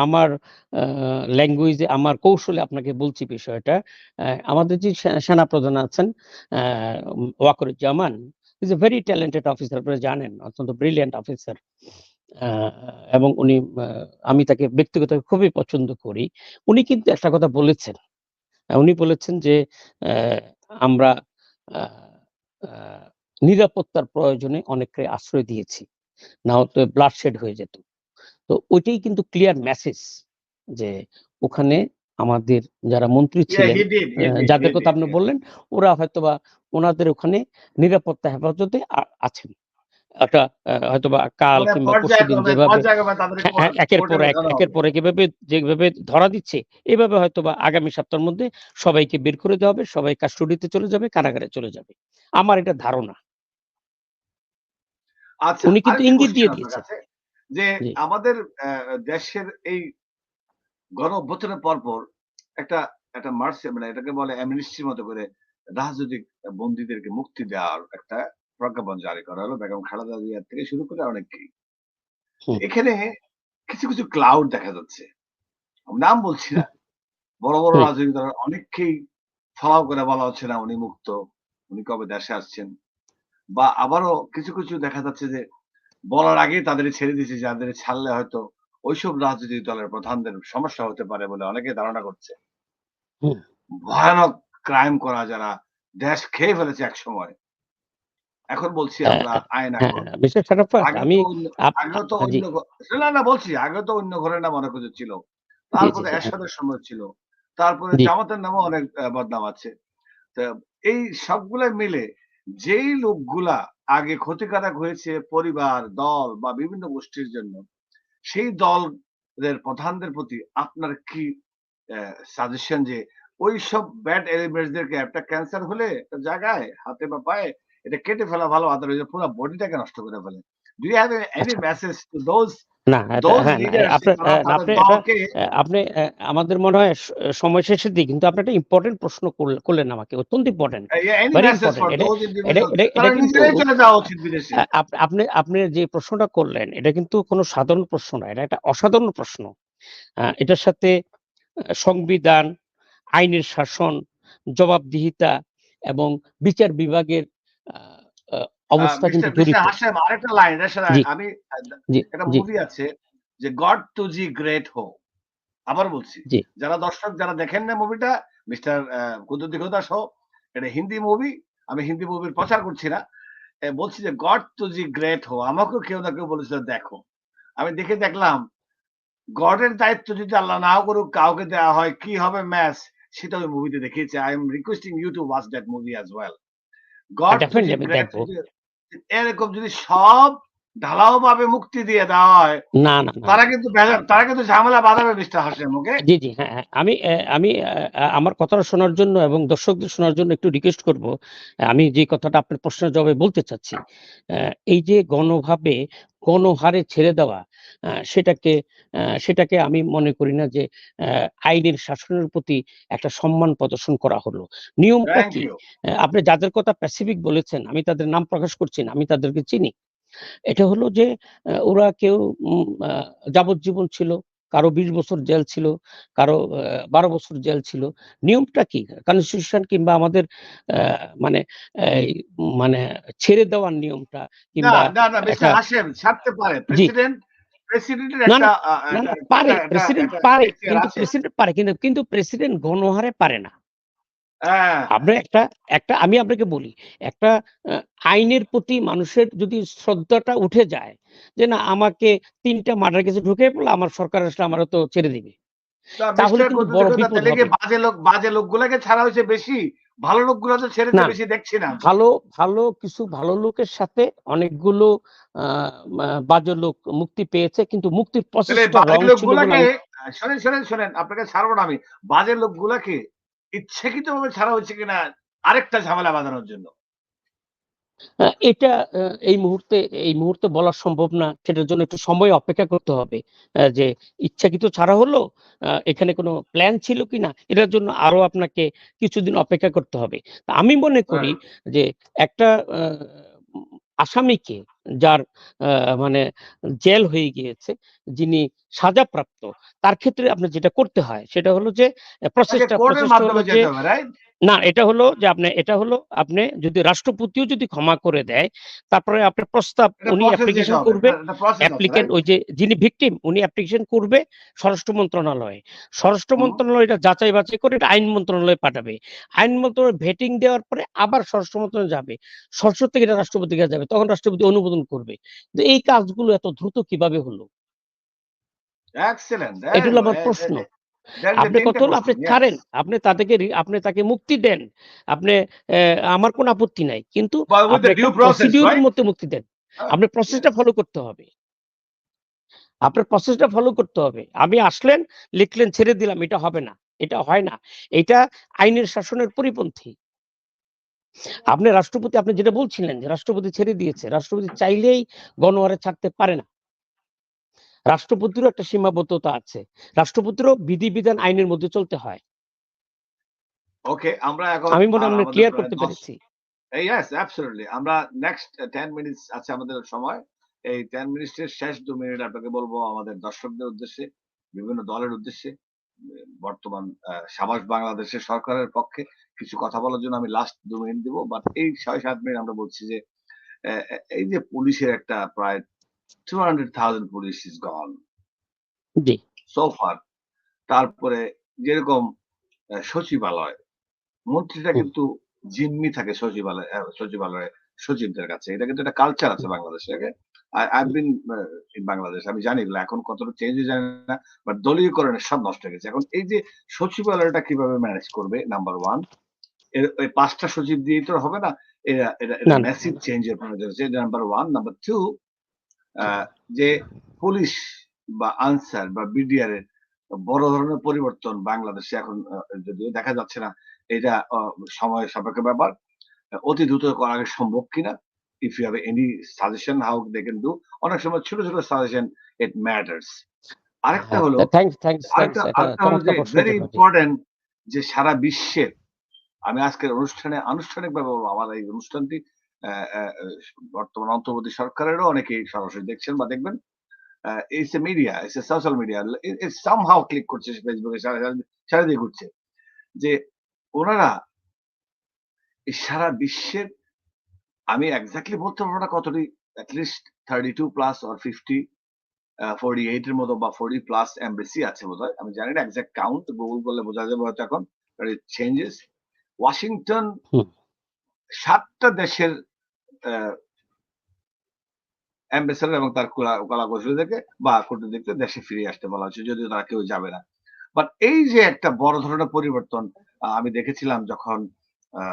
Speaker 3: আমার আ ল্যাঙ্গুয়েজে, আমার কৌশলে আপনাকে বলছি বিষয়টা। আমাদের যে সেনাপ্রধান আছেন আ ওয়াকারুজ্জামান, হি ইস এ ভেরি ট্যালেন্টেড অফিসার, আপনারা জানেন, অত্যন্ত ব্রিলিয়ান্ট অফিসার। আহ, এবং উনি আমি তাকে ব্যক্তিগতভাবে খুবই পছন্দ করি। উনি কিন্তু একটা কথা বলেছেন। উনি বলেছেন যে আহ, আমরা আহ, আহ, নিরাপত্তার প্রয়োজনে অনেককে আশ্রয় দিয়েছি, না হতো ব্লাডশেড হয়ে যেত। তো ওইটাই কিন্তু ক্লিয়ার মেসেজ যে ওখানে আমাদের যারা মন্ত্রী
Speaker 2: Yeah,
Speaker 3: ছিলেন,
Speaker 2: he did, he did,
Speaker 3: যাদের
Speaker 2: he
Speaker 3: কথা
Speaker 2: did,
Speaker 3: আপনি
Speaker 2: yes.
Speaker 3: বললেন, ওরা হয়তোবা ওনাদের ওখানে নিরাপত্তা হেফাজতে আছেন। একটা হয়তোবা কাল
Speaker 2: মানে
Speaker 3: কিংবা পরশুদিন যেভাবে
Speaker 2: পর্যায়ক্রমে তাদের
Speaker 3: একের
Speaker 2: কোর্টে
Speaker 3: পর এক
Speaker 2: দেখানো
Speaker 3: একের
Speaker 2: হবে।
Speaker 3: পর এক যেভাবে ধরা দিচ্ছে, এভাবে হয়তোবা আগামী সপ্তাহের মধ্যে সবাইকে বের করে দেওয়া হবে, সবাই কাস্টডিতে চলে যাবে, কারাগারে চলে যাবে। আমার এটা ধারণা।
Speaker 2: আচ্ছা,
Speaker 3: উনি কিন্তু
Speaker 2: আরেকটা
Speaker 3: ইঙ্গিত
Speaker 2: কোয়েশ্চেন
Speaker 3: দিয়ে
Speaker 2: আপনার
Speaker 3: দিয়েছেন।
Speaker 2: কাছে যে
Speaker 3: জি
Speaker 2: আমাদের দেশের এই গণ অভ্যুত্থানের পরপর একটা একটা মার্সি মানে এটাকে বলে অ্যামনিস্টির মতো করে রাজনৈতিক বন্দীদেরকে মুক্তি দেওয়ার একটা প্রজ্ঞাপন জারি করা হলো বেগম খালেদা জিয়া থেকে শুরু করে অনেককেই।
Speaker 3: হুম
Speaker 2: এখানে কিছু, কিছু ক্লাউড দেখা যাচ্ছে। আমি নাম বলছি না। বড়, বড়
Speaker 3: হুম
Speaker 2: রাজনৈতিক দলের অনেককেই ফলাও করে বলা হচ্ছে না উনি মুক্ত, উনি কবে দেশে আসছেন। বা আবারও কিছু, কিছু দেখা যাচ্ছে যে বলার আগেই তাদের ছেড়ে দিয়েছে যাদের ছাড়লে হয়তো ঐসব রাজনৈতিক দলের প্রধানদের সমস্যা হতে পারে বলে অনেকে ধারণা করছে।
Speaker 3: হুম
Speaker 2: ভয়ানক ক্রাইম করা যারা দেশ খেয়ে ফেলেছে একসময়। এখন বলছি
Speaker 3: হ্যাঁ
Speaker 2: আমরা আইন
Speaker 3: হ্যাঁ
Speaker 2: এখন।
Speaker 3: মিস্টার শারাফাত,
Speaker 2: আগে
Speaker 3: আমি
Speaker 2: তো অন্য আগেও তো
Speaker 3: জি
Speaker 2: অন্য না, না বলছি আগে তো অন্য ঘরের নাম অনেক কিছু ছিল।
Speaker 3: জি জি
Speaker 2: তারপরে
Speaker 3: জি হ্যাঁ
Speaker 2: এরশাদের সময় ছিল। তারপরে
Speaker 3: জি
Speaker 2: জামাতের নামেও অনেক বদনাম আছে। তো এই সবগুলা মিলে যেই লোকগুলা আগে ক্ষতিকারক হয়েছে পরিবার, দল বা বিভিন্ন গোষ্ঠীর জন্য, সেই দলের প্রধানদের প্রতি আপনার কি সাজেশন যে ওইসব ব্যাড এলিমেন্টস দেরকে একটা ক্যান্সার হলে একটা জায়গায় হাতে বা পায়ে এটা কেটে ফেলা ভালো আদারওয়াইজ পুরো বডিটাকে নষ্ট করে ফেলে। ডু ইউ হ্যাভ এনি
Speaker 3: আচ্ছা
Speaker 2: মেসেজ টু দোজ
Speaker 3: না এটা
Speaker 2: দোজ
Speaker 3: হ্যাঁ না
Speaker 2: লিডার্স
Speaker 3: আপনার
Speaker 2: যারা
Speaker 3: না
Speaker 2: তাদের
Speaker 3: আপনি এটা
Speaker 2: দলকে
Speaker 3: আপনি আমাদের মনে হয় সময় শেষের দিকে, কিন্তু আপনি একটা ইম্পর্টেন্ট প্রশ্ন করলেন আমাকে, অত্যন্ত important,
Speaker 2: any
Speaker 3: very
Speaker 2: message
Speaker 3: important.
Speaker 2: For
Speaker 3: এটা
Speaker 2: দোজ
Speaker 3: এটা
Speaker 2: ইন্ডিভিজুয়াল
Speaker 3: এটা এটা
Speaker 2: তারা
Speaker 3: কিন্তু
Speaker 2: নিজেরাই চলে যাওয়া উচিত বিদেশে।
Speaker 3: আপনি যে প্রশ্নটা করলেন এটা কিন্তু কোনো সাধারণ প্রশ্ন না, এটা একটা অসাধারণ প্রশ্ন। এটার সাথে সংবিধান, আইনের শাসন, জবাবদিহিতা এবং বিচার বিভাগের আ আ অবস্থা
Speaker 2: মিস্টার
Speaker 3: কিন্তু
Speaker 2: মিস্টার
Speaker 3: জড়িত।
Speaker 2: হাশেম আরেকটা লাইন এর সাথে
Speaker 3: জি,
Speaker 2: আমি
Speaker 3: জি,
Speaker 2: একটা
Speaker 3: জি,
Speaker 2: মুভি আছে যে 'গড টু জি গ্রেট হো।' আবার বলছি,
Speaker 3: জি।
Speaker 2: যারা দর্শক যারা দেখেন না মুভিটা মিস্টার কুদ্দুস দিগদাস হোক, এটা হিন্দি মুভি। আমি হিন্দি মুভির প্রচার করছি না। বলছি যে 'গড টু জি গ্রেট হো।' আমাকেও কেউ না কেউ বলেছিল দেখো। আমি দেখে দেখলাম গডের দায়িত্ব যদি আল্লাহ নাও করুক কাউকে দেওয়া হয় কি হবে ম্যাচ সেটা ওই মুভিতে দেখিয়েছে। I am requesting you to watch that movie as well. গড টু জি
Speaker 3: ডেফিনিটলি আমি
Speaker 2: গ্রেট
Speaker 3: দেখব।
Speaker 2: এরকম যদি সব ঢালাও ভাবে মুক্তি দিয়ে দেওয়া হয়
Speaker 3: না, না, না,
Speaker 2: তারা
Speaker 3: না।
Speaker 2: কিন্তু তারা কিন্তু ঝামেলা বাঁধাবে মিস্টার হাশেম ওকে।
Speaker 3: জি, জি। হ্যাঁ, হ্যাঁ। আমি আমার কথাটা শোনার জন্য এবং দর্শকদের শোনার জন্য একটু রিকোয়েস্ট করব। আমি যে কথাটা আপনার প্রশ্নের জবাবে বলতে চাচ্ছি। এই যে গণভাবে, গণহারে ছেড়ে দেওয়া, সেটাকে আমি মনে করি না যে আইনের শাসনের প্রতি একটা সম্মান প্রদর্শন করা হলো। নিয়মটা
Speaker 2: থ্যাংক
Speaker 3: কি?
Speaker 2: ইউ।
Speaker 3: আপনি যাদের কথা স্পেসিফিক বলেছেন, আমি তাদের নাম প্রকাশ করছি না। আমি তাদেরকে চিনি। এটা হলো যে ওরা কেউ আ যাবজ্জীবন ছিল, কারো ২০ বছর জেল ছিল, কারো ১২ বছর জেল ছিল। নিয়মটা কি? কনস্টিটিউশন কিংবা আমাদের আ মানে এই মানে ছেড়ে দেওয়ার নিয়মটা
Speaker 2: না,
Speaker 3: কিংবা
Speaker 2: না, না মিস্টার
Speaker 3: একটা
Speaker 2: হাশেম ছাড়তে পারে।
Speaker 3: জি।
Speaker 2: প্রেসিডেন্টের
Speaker 3: না, না,
Speaker 2: একটা
Speaker 3: না,
Speaker 2: একটা
Speaker 3: না পারে।
Speaker 2: একটা
Speaker 3: প্রেসিডেন্ট
Speaker 2: একটা
Speaker 3: পারে।
Speaker 2: এখতিয়ার
Speaker 3: কিন্তু
Speaker 2: আছে।
Speaker 3: প্রেসিডেন্ট পারে। কিন্তু প্রেসিডেন্ট গণহারে পারে না।
Speaker 2: হ্যাঁ,
Speaker 3: আমরা একটা একটা আমি আপনাকে বলি, একটা আ আইনের প্রতি মানুষের যদি শ্রদ্ধাটা উঠে যায়, যে না আমাকে ৩ টা মার্ডার কেসে ঢুকিয়ে পড়লে আমার সরকার আসলে আমারে তো ছেড়ে দিবে।
Speaker 2: তা
Speaker 3: তাহলে
Speaker 2: মিস্টার
Speaker 3: কিন্তু
Speaker 2: কুদ্দুস
Speaker 3: বড়
Speaker 2: দিগন্ত
Speaker 3: বিপদ
Speaker 2: তাহলে কি
Speaker 3: হবে।
Speaker 2: বাজে লোকগুলাকে ছাড়া হয়েছে বেশি? ভালো লোকগুলো তো ছেড়েছে
Speaker 3: না,
Speaker 2: বেশি দেখছি না।
Speaker 3: ভালো কিছু ভালো লোকের সাথে অনেকগুলো আ বাজে লোক মুক্তি পেয়েছে। কিন্তু মুক্তির
Speaker 2: তাহলে
Speaker 3: প্রসেসটা
Speaker 2: বাজে
Speaker 3: রং ছিল বলে
Speaker 2: লোকগুলাকে
Speaker 3: আমি
Speaker 2: শোনেন আপনাকে ছাড়বো না আমি। বাজে লোকগুলাকে ইচ্ছাকৃতভাবে ছাড়া হয়েছে কিনা আরেকটা ঝামেলা বাঁধানোর জন্য।
Speaker 3: এটা এই মুহূর্তে বলা সম্ভব না। সেটার জন্য একটু সময় অপেক্ষা করতে হবে। যে ইচ্ছাকৃত ছাড়া হলো, এখানে কোনো প্ল্যান ছিল কিনা? এটার জন্য আরো আপনাকে কিছুদিন অপেক্ষা করতে হবে। তা আমি মনে করি
Speaker 2: রাইট।
Speaker 3: যে একটা আ আসামিকে যার মানে জেল হয়ে গিয়েছে, যিনি সাজাপ্রাপ্ত, তার ক্ষেত্রে আপনার যেটা করতে হয় সেটা হলো যে
Speaker 2: তাকে
Speaker 3: প্রসেসটা
Speaker 2: কোর্টের
Speaker 3: হলো
Speaker 2: মাধ্যমে
Speaker 3: যে
Speaker 2: যেতে হবে, রাইট?
Speaker 3: না, এটা হলো আপনি যদি রাষ্ট্রপতিও যদি ক্ষমা করে দেয়, তারপরে আপনার প্রস্তাব
Speaker 2: এটা
Speaker 3: উনি
Speaker 2: প্রসেস যেতে
Speaker 3: অ্যাপ্লিকেশন
Speaker 2: হবে,
Speaker 3: করবে,
Speaker 2: এটা প্রসেস আছে,
Speaker 3: অ্যাপ্লিক্যান্ট
Speaker 2: রাইট?
Speaker 3: ওই যে যিনি ভিকটিম উনি অ্যাপ্লিকেশন করবে স্বরাষ্ট্র মন্ত্রণালয়ে। স্বরাষ্ট্র
Speaker 2: হুম।
Speaker 3: মন্ত্রণালয় এটা যাচাই বাছাই করে এটা আইন মন্ত্রণালয়ে পাঠাবে। আইন মন্ত্রণালয় ভেটিং দেওয়ার পরে আবার স্বরাষ্ট্র মন্ত্রণালয়ে যাবে। স্বরাষ্ট্র থেকে এটা রাষ্ট্রপতির কাছে যাবে। তখন রাষ্ট্রপতি অনুমোদন করবে। তো এই কাজগুলো এত দ্রুত কিভাবে হলো?
Speaker 2: এক্সেলেন্ট।
Speaker 3: এটা হলো আমার প্রশ্ন।
Speaker 2: দ্যাট ইজ দ্য
Speaker 3: আপনি কত
Speaker 2: তিনটা
Speaker 3: হলো আপনি
Speaker 2: কোশ্চেন, ইয়েস।
Speaker 3: ছাড়েন, আপনি তাকে মুক্তি দেন। আপনি আমার কোনো আপত্তি নাই। কিন্তু
Speaker 2: বাট উইথ
Speaker 3: আপনি
Speaker 2: দ্য
Speaker 3: একটা
Speaker 2: ডিউ প্রসেস,
Speaker 3: প্রসিডিউর এর
Speaker 2: রাইট?
Speaker 3: মধ্যে মুক্তি দেন। আপনার প্রসেসটা
Speaker 2: ইয়েস।
Speaker 3: ফলো করতে হবে। আপনার প্রসেসটা ফলো করতে হবে। আমি আসলেন, লিখলেন, ছেড়ে দিলাম, এটা হবে না। এটা হয় না। এটা আইনের শাসনের পরিপন্থী। আপনি যেটা বলছিলেন যে রাষ্ট্রপতি ছেড়ে দিয়েছে। রাষ্ট্রপতি চাইলেই গণহারে ছাড়তে পারে না। রাষ্ট্রপতিরও একটা সীমাবদ্ধতা আছে। রাষ্ট্রপতিরও বিধিবিধান আইনের মধ্যে চলতে হয়।
Speaker 2: ওকে, আমরা এখন
Speaker 3: আমি মনে হয়
Speaker 2: আর
Speaker 3: আপনার
Speaker 2: আমাদের
Speaker 3: ক্লিয়ার
Speaker 2: প্রায়
Speaker 3: করতে
Speaker 2: 10,
Speaker 3: পেরেছি।
Speaker 2: Yes absolutely. আমরা নেক্সট 10 মিনিটস আছে আমাদের সময়। এই 10 মিনিটের শেষ 2 মিনিট আপনাকে বলবো আমাদের দর্শকদের উদ্দেশ্যে, বিভিন্ন দলের উদ্দেশ্যে, বর্তমান সাবাস বাংলাদেশের সরকারের পক্ষে কিছু কথা বলার জন্য আমি লাস্ট 2 মিনিট দিব। বাট এই 6-7 মিনিট আমরা বলছি যে এই যে পুলিশের একটা প্রায় 200,000 police is gone
Speaker 3: G.
Speaker 2: So far. তারপরে যেরকম সচিবালয়, মন্ত্রীরা
Speaker 3: হুম।
Speaker 2: কিন্তু জিম্মি থাকে সচিবালয়ে সচিবদের কাছে। এটা কিন্তু একটা কালচার আছে
Speaker 3: হুম,
Speaker 2: বাংলাদেশে। ওকে? I've been in Bangladesh. আমি জানি এগুলো এখন কতটা চেঞ্জ হয়ে জানি না। বাট দলীয়করণে সব নষ্ট হয়ে গেছে। এখন এই যে সচিবালয়টা কিভাবে ম্যানেজ করবে নাম্বার 1, ওই ৫ টা সচিব দিয়েই তো হবে না। এটা
Speaker 3: না, না, না,
Speaker 2: ম্যাসিভ
Speaker 3: না।
Speaker 2: চেঞ্জ এর প্রয়োজন আছে। এটা নাম্বার 1। নাম্বার 2, আ যে পুলিশ বা আনসার বা বিডিআর এর বড় ধরনের পরিবর্তন বাংলাদেশে এখন যদিও দেখা যাচ্ছে না। এটা সময় সাপেক্ষ ব্যাপার। অতি দ্রুত করা সম্ভব কিনা? If you have any suggestion how they can do, অনেক সময় ছোট, ছোট সাজেশন it matters. আরেকটা
Speaker 3: হ্যাঁ,
Speaker 2: হলো
Speaker 3: থ্যাংকস। এটা
Speaker 2: আরেকটা হলো যে
Speaker 3: চমৎকার প্রশ্নের
Speaker 2: ভেরি
Speaker 3: জন্য। জি।
Speaker 2: ইম্পোর্টেন্ট, যে সারা বিশ্বের, আমি আজকের অনুষ্ঠানে আনুষ্ঠানিকভাবে বলবো আমার এই অনুষ্ঠানটি অ্যা অ্যা বর্তমান অন্তর্বর্তী সরকারেরও অনেকেই সরাসরি দেখছেন বা দেখবেন। It's a media, it's a social media. It somehow click করছে ফেসবুকে সারাদিন ঘুরছে। যে ওনারা এই সারা বিশ্বের, আমি এক্সাক্টলি বলতে পারবো না কতটি, এট লিস্ট 32 প্লাস অর 50, 48 এর মতো বা 40 প্লাস এমবাসি আছে বোধহয়। আমি জানি না এক্সাক্ট কাউন্ট, গুগল করলে বোঝা যাবে হয়তো এখন। ইট চেঞ্জেস। ওয়াশিংটন
Speaker 3: হুম।
Speaker 2: ৭ টা দেশের অ্যাম্বাসেডর এবং তার কলাকুশলীদেরকে বা কূটনীতিকদের দেশে ফিরে আসতে বলা হয়েছে, যদিও তারা কেউ যাবে না। বাট এই যে একটা বড় ধরনের পরিবর্তন আমি দেখেছিলাম যখন আ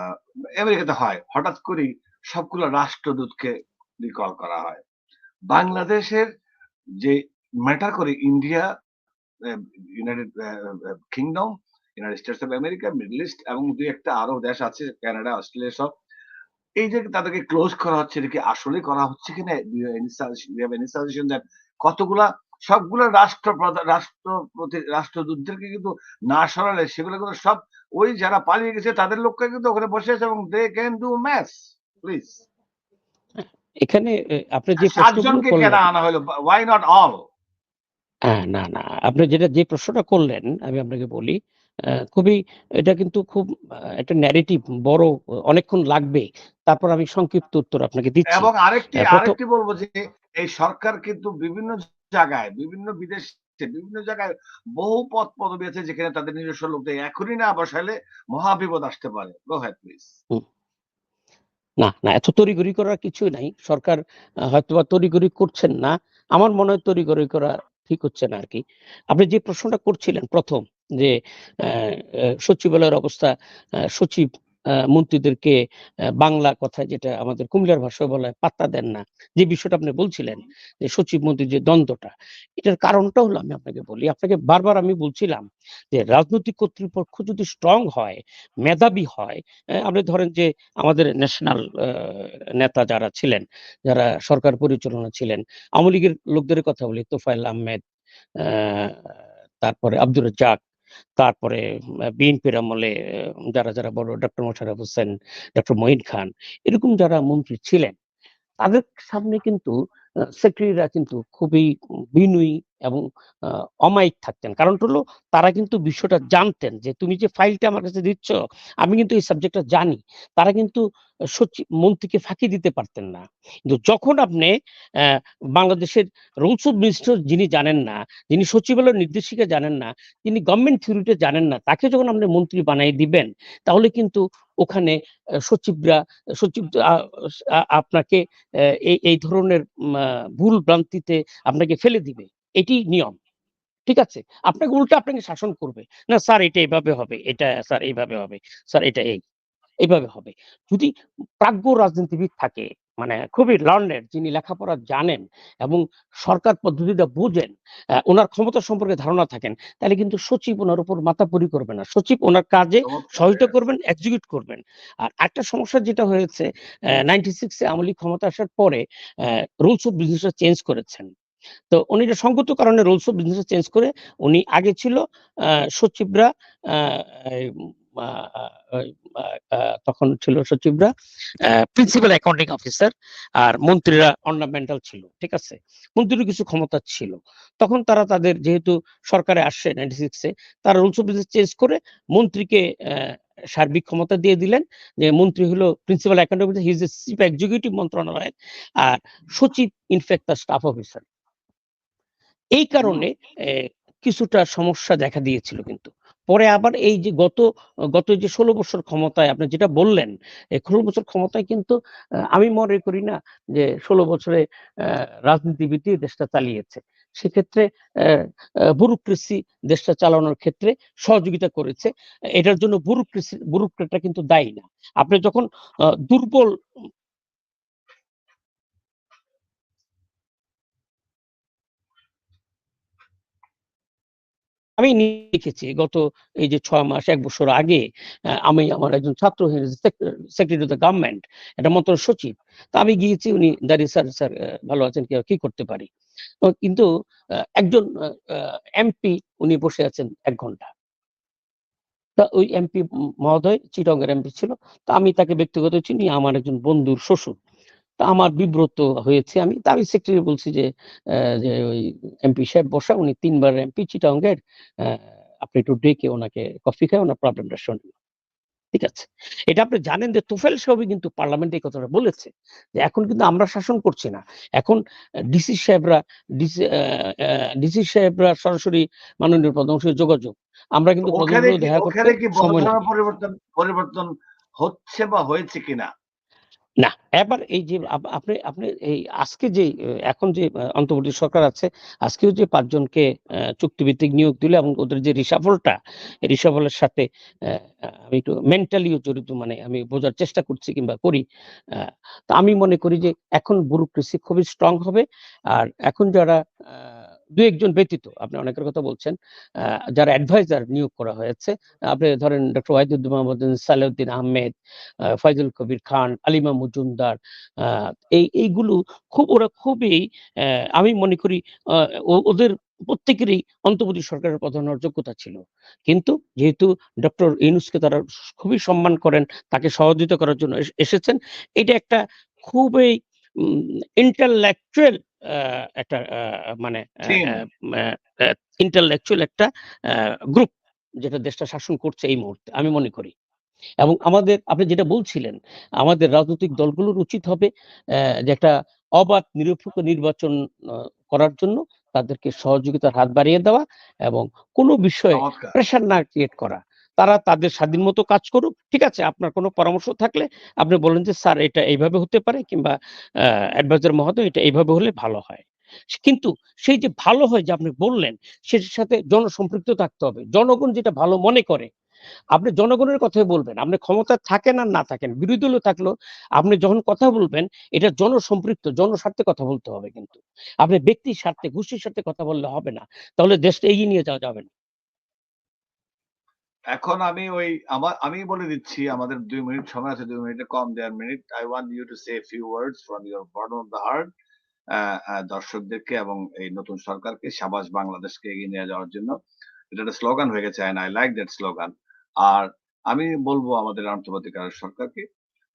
Speaker 2: আমেরিকাতে হয়, হঠাৎ করেই সবগুলো রাষ্ট্রদূতকে রিকল করা হয়। বাংলাদেশের যে ম্যাটার করে India, United kingdom, United states of America, middle east এবং ২-১ টা আরো দেশ আছে, কানাডা, অস্ট্রেলিয়া সব। এই যে তাদেরকে ক্লোজ করা হচ্ছে, এটা কি আসলেই করা হচ্ছে কিনা? Do have any suggestion that কতগুলা, সবগুলা রাষ্ট্রদূতদেরকে কিন্তু না সরালে সেগুলো কিন্তু সব ওই যারা পালিয়ে গেছে তাদের লোককে কিন্তু ওখানে বসে আছে এবং they can do maths. Please.
Speaker 3: এখানে আপনি যে
Speaker 2: ৭
Speaker 3: প্রশ্নগুলো
Speaker 2: জনকে কেন
Speaker 3: করলেন,
Speaker 2: আনা হলো? Why not all?
Speaker 3: না। আপনি যে প্রশ্নটা করলেন আমি আপনাকে বলি, খুবই এটা কিন্তু খুব একটা ন্যারেটিভ বড়, অনেকক্ষণ লাগবে। তারপর আমি সংক্ষিপ্ত উত্তর আপনাকে দিচ্ছি।
Speaker 2: এবং আরেকটি
Speaker 3: ১ম
Speaker 2: বলব যে এই সরকার কিন্তু বিভিন্ন জায়গায়, বিভিন্ন বিদেশে, বিভিন্ন জায়গায় বহু পদ পদবি আছে যেখানে তাদের নিজস্ব লোক দেয়। এখনই না বসাইলে মহাবিপদ আসতে পারে। গো হেড প্লিজ।
Speaker 3: হুম, না, এত তড়িঘড়ি করার কিছুই নাই। সরকার হয়তোবা তড়িঘড়ি করছেন না। আমার মনে হয় তড়িঘড়ি করা ঠিক হচ্ছে না আরকি। আপনি যে প্রশ্নটা করছিলেন ১ম যে অ্যা অ্যা সচিবালয়ের অবস্থা, সচিব মন্ত্রীদেরকে বাংলা কথায় যেটা আমাদের কুমিল্লার ভাষায় বলা হয় পাত্তা দেন না। যে বিষয়টা আপনি বলছিলেন যে সচিব মন্ত্রীর যে দ্বন্দ্বটা, এটার কারণটা হলো আমি আপনাকে বলি। আপনাকে বারবার আমি বলছিলাম যে রাজনৈতিক কর্তৃপক্ষ যদি স্ট্রং হয়, মেধাবী হয়, আপনি ধরেন যে আমাদের ন্যাশনাল নেতা যারা ছিলেন, যারা সরকার পরিচালনা ছিলেন, আওয়ামী লীগের লোকদের কথা বলি, তোফায়েল আহমেদ, আ তারপরে আব্দুর রাজ্জাক, তারপরে বিএনপির আমলে যারা বড় ডক্টর মোশাররফ হোসেন, ডক্টর মঈন খান, এরকম যারা মন্ত্রী ছিলেন, তাদের সামনে কিন্তু সেক্রেটারিরা কিন্তু খুবই বিনয়ী এবং অমায়িক থাকতেন। কারণটা হলো তারা কিন্তু বিষয়টা জানতেন যে তুমি যে ফাইলটা আমার কাছে দিচ্ছ, আমি কিন্তু এই সাবজেক্টটা জানি। তারা কিন্তু মন্ত্রীকে ফাঁকি দিতে পারতেন না। কিন্তু যখন আপনি বাংলাদেশের রুলস অফ মিনিস্টার যিনি জানেন না, যিনি সচিবালয়ের নির্দেশিকা জানেন না, যিনি গভর্নমেন্ট থিওরিটা জানেন না, তাকে যখন আপনি মন্ত্রী বানায় দিবেন, তাহলে কিন্তু ওখানে সচিবরা সচিব আপনাকে এই ধরনের ভুল ভ্রান্তিতে আপনাকে ফেলে দিবে। এটি নিয়ম। ঠিক আছে? আপনাকে উল্টা আপনাকে শাসন করবে। না স্যার এটা এভাবে হবে, এটা স্যার এইভাবে হবে, স্যার এটা এইভাবে হবে। যদি প্রাজ্ঞ রাজনীতিবিদ থাকে, মানে খুবই লার্নেড, যিনি লেখাপড়া জানেন এবং সরকার পদ্ধতিটা বোঝেন, উনার ক্ষমতা সম্পর্কে ধারণা থাকেন, তাহলে কিন্তু সচিব উনার উপর মাথাপুরি করবে না। সচিব উনার কাজে
Speaker 2: চমৎকার।
Speaker 3: সহায়তা করবেন, এক্সিকিউট করবেন। আর একটা সমস্যা যেটা হয়েছে 96 এ আওয়ামী লীগ ক্ষমতা আসার পরে রুলস অফ বিজনেসটা চেঞ্জ করেছেন। তো উনি এটা সঙ্গত কারণে রুলস অফ বিজনেস চেঞ্জ করে উনি আগে ছিল সচিবরা আ আ আ আ তখন ছিল সচিবরা প্রিন্সিপাল অ্যাকাউন্টিং অফিসার আর মন্ত্রীরা অর্নামেন্টাল ছিল। ঠিক আছে? মন্ত্রীরও কিছু ক্ষমতা ছিল। তখন তারা তাদের যেহেতু সরকারে আসছে 96 এ তারা রুলস অফ বিজনেস চেঞ্জ করে মন্ত্রীকে সার্বিক ক্ষমতা দিয়ে দিলেন। যে মন্ত্রী হলো principal accounting officer, he is the chief executive মন্ত্রণালয়ের। আর সচিব ইনফেক্ট তার স্টাফ অফিসার। এই কারণে কিছুটা সমস্যা দেখা দিয়েছিল কিন্তু। পরে আবার এই যে গত যে ১৬ বছর ক্ষমতায় আপনি যেটা বললেন, এই ১৬ বছর ক্ষমতায় কিন্তু আমি মনে করি না যে ১৬ বছরে রাজনীতিবিদ দিয়ে দেশটা চালিয়েছে। সেক্ষেত্রে অ্যা আ ব্যুরোক্রেসি দেশটা চালানোর ক্ষেত্রে সহযোগিতা করেছে। এটার জন্য ব্যুরোক্রেটরা কিন্তু দায়ী না। আপনি যখন দুর্বল আমি দেখেছি গত এই যে ৬ মাস ১ বছর আগে আমি আমার একজন ছাত্র সেক্রেটারি অফ দ্য গভর্নমেন্ট, একটা মন্ত্রণালয়ের সচিব। তো আমি গিয়েছি, উনি দাঁড়িয়ে স্যার ভালো আছেন? কি করতে পারি? কিন্তু একজন এমপি উনি বসে আছেন ১ ঘন্টা। তা ওই এমপি মহোদয় চিটাগং এর এমপি ছিল। তো আমি তাকে ব্যক্তিগত চিনি, আমার একজন বন্ধুর শ্বশুর। তা আমার বিব্রত হয়েছি আমি। তা আমি সেক্রেটারি বলছি যে ওই এমপি সাহেব বসা, উনি ৩ বার এমপি চিটাগং এর। অ্যা আপনি একটু ডেকে উনাকে কফি খাইয়ে উনার প্রবলেমটা শোনেন। ঠিক আছে? এটা আপনি জানেন যে তোফায়েল সাহেবই কিন্তু পার্লামেন্টে এই কথাটা বলেছে। যে এখন কিন্তু আমরা শাসন করছি না। এখন ডিসি সাহেবরা ডিসি অ্যা অ্যা ডিসি সাহেবরা সরাসরি মাননীয় প্রধানের সঙ্গে যোগাযোগ। আমরা কিন্তু প্রধানের দেখা করতে
Speaker 2: ওখানে কি
Speaker 3: সময়
Speaker 2: বলধারা
Speaker 3: লাগে।
Speaker 2: পরিবর্তন হচ্ছে বা হয়েছে কিনা?
Speaker 3: না, এবার এই যে আপনি আপনি এই আজকে যে এখন যে অন্তর্বর্তী সরকার আছে, আজকেও যে ৫ জনকে চুক্তিভিত্তিক নিয়োগ দিল এবং ওদের যে রিশাফলটা, এই রিশাফলের সাথে অ্যা আমি একটু মেন্টালিও জড়িত, মানে আমি বোঝার চেষ্টা করছি কিংবা করি। আ তো আমি মনে করি যে এখন ব্যুরোক্রেসি খুবই স্ট্রং হবে। আর এখন যারা ২-১ জন ব্যতীত আপনি অনেকের কথা বলছেন, আ যারা অ্যাডভাইজার নিয়োগ করা হয়েছে, আপনি ধরেন ডক্টর ওয়াহিদুদ্দিন মোহাম্মদ, সালেউদ্দিন আহমেদ, ফয়জুল কবির খান, আলিমা মজুমদার, আ এইগুলো ওরা খুবই আমি মনে করি আ ওদের প্রত্যেকেরই অন্তর্বর্তী সরকারের প্রধান হওয়ার যোগ্যতা ছিল। কিন্তু যেহেতু ডক্টর ইউনূসকে তারা খুবই সম্মান করেন, তাকে সহযোগিতা করার জন্য এসেছেন। এটা একটা খুবই উম ইন্টেলেকচুয়াল আ একটা মানে
Speaker 2: টিম।
Speaker 3: ইন্টেলেকচুয়াল একটা আ গ্রুপ যেটা দেশটা শাসন করছে এই মুহূর্তে, আমি মনে করি। এবং আমাদের আপনি যেটা বলছিলেন, আমাদের রাজনৈতিক দলগুলোর উচিত হবে যে একটা অবাধ নিরপেক্ষ নির্বাচন আ করার জন্য তাদেরকে সহযোগিতার হাত বাড়িয়ে দেওয়া এবং কোন বিষয়ে
Speaker 2: চমৎকার!
Speaker 3: প্রেশার না ক্রিয়েট করা। তারা তাদের স্বাধীন মতো কাজ করুক। ঠিক আছে? আপনার কোন পরামর্শ থাকলে আপনি বলেন যে, "স্যার এটা এইভাবে হতে পারে" কিংবা "অ্যাডভাইজার মহোদয় এটা এইভাবে হলে ভালো হয়।" কিন্তু সেই যে ভালো হয় যে আপনি বললেন, সেটার সাথে জনসম্পৃক্ত থাকতে হবে। জনগণ যেটা ভালো মনে করে আপনি জনগণের কথাই বলবেন। আপনি ক্ষমতায় থাকেন আর না থাকেন, বিরোধী দলে থাকলেও আপনি যখন কথা বলবেন, এটা জনসম্পৃক্ত, জনস্বার্থে কথা বলতে হবে কিন্তু। আপনি ব্যক্তির স্বার্থে, গোষ্ঠীর স্বার্থে কথা বললে হবে না। তাহলে দেশটা এগিয়ে নিয়ে যাওয়া যাবে না।
Speaker 2: এখন আমি বলে দিচ্ছি, আমাদের ২ মিনিট সময় আছে, ২ মিনিটে কম, ১.৫ minute. I want you to say a few words from your bottom of the heart দর্শকদেরকে এবং এই নতুন সরকারকে, সাবাস বাংলাদেশকে এগিয়ে নিয়ে যাওয়ার জন্য। এটা একটা স্লোগান হয়ে গেছে, and I like that slogan. আর আমি বলব আমাদের অন্তর্বর্তীকালীন সরকারকে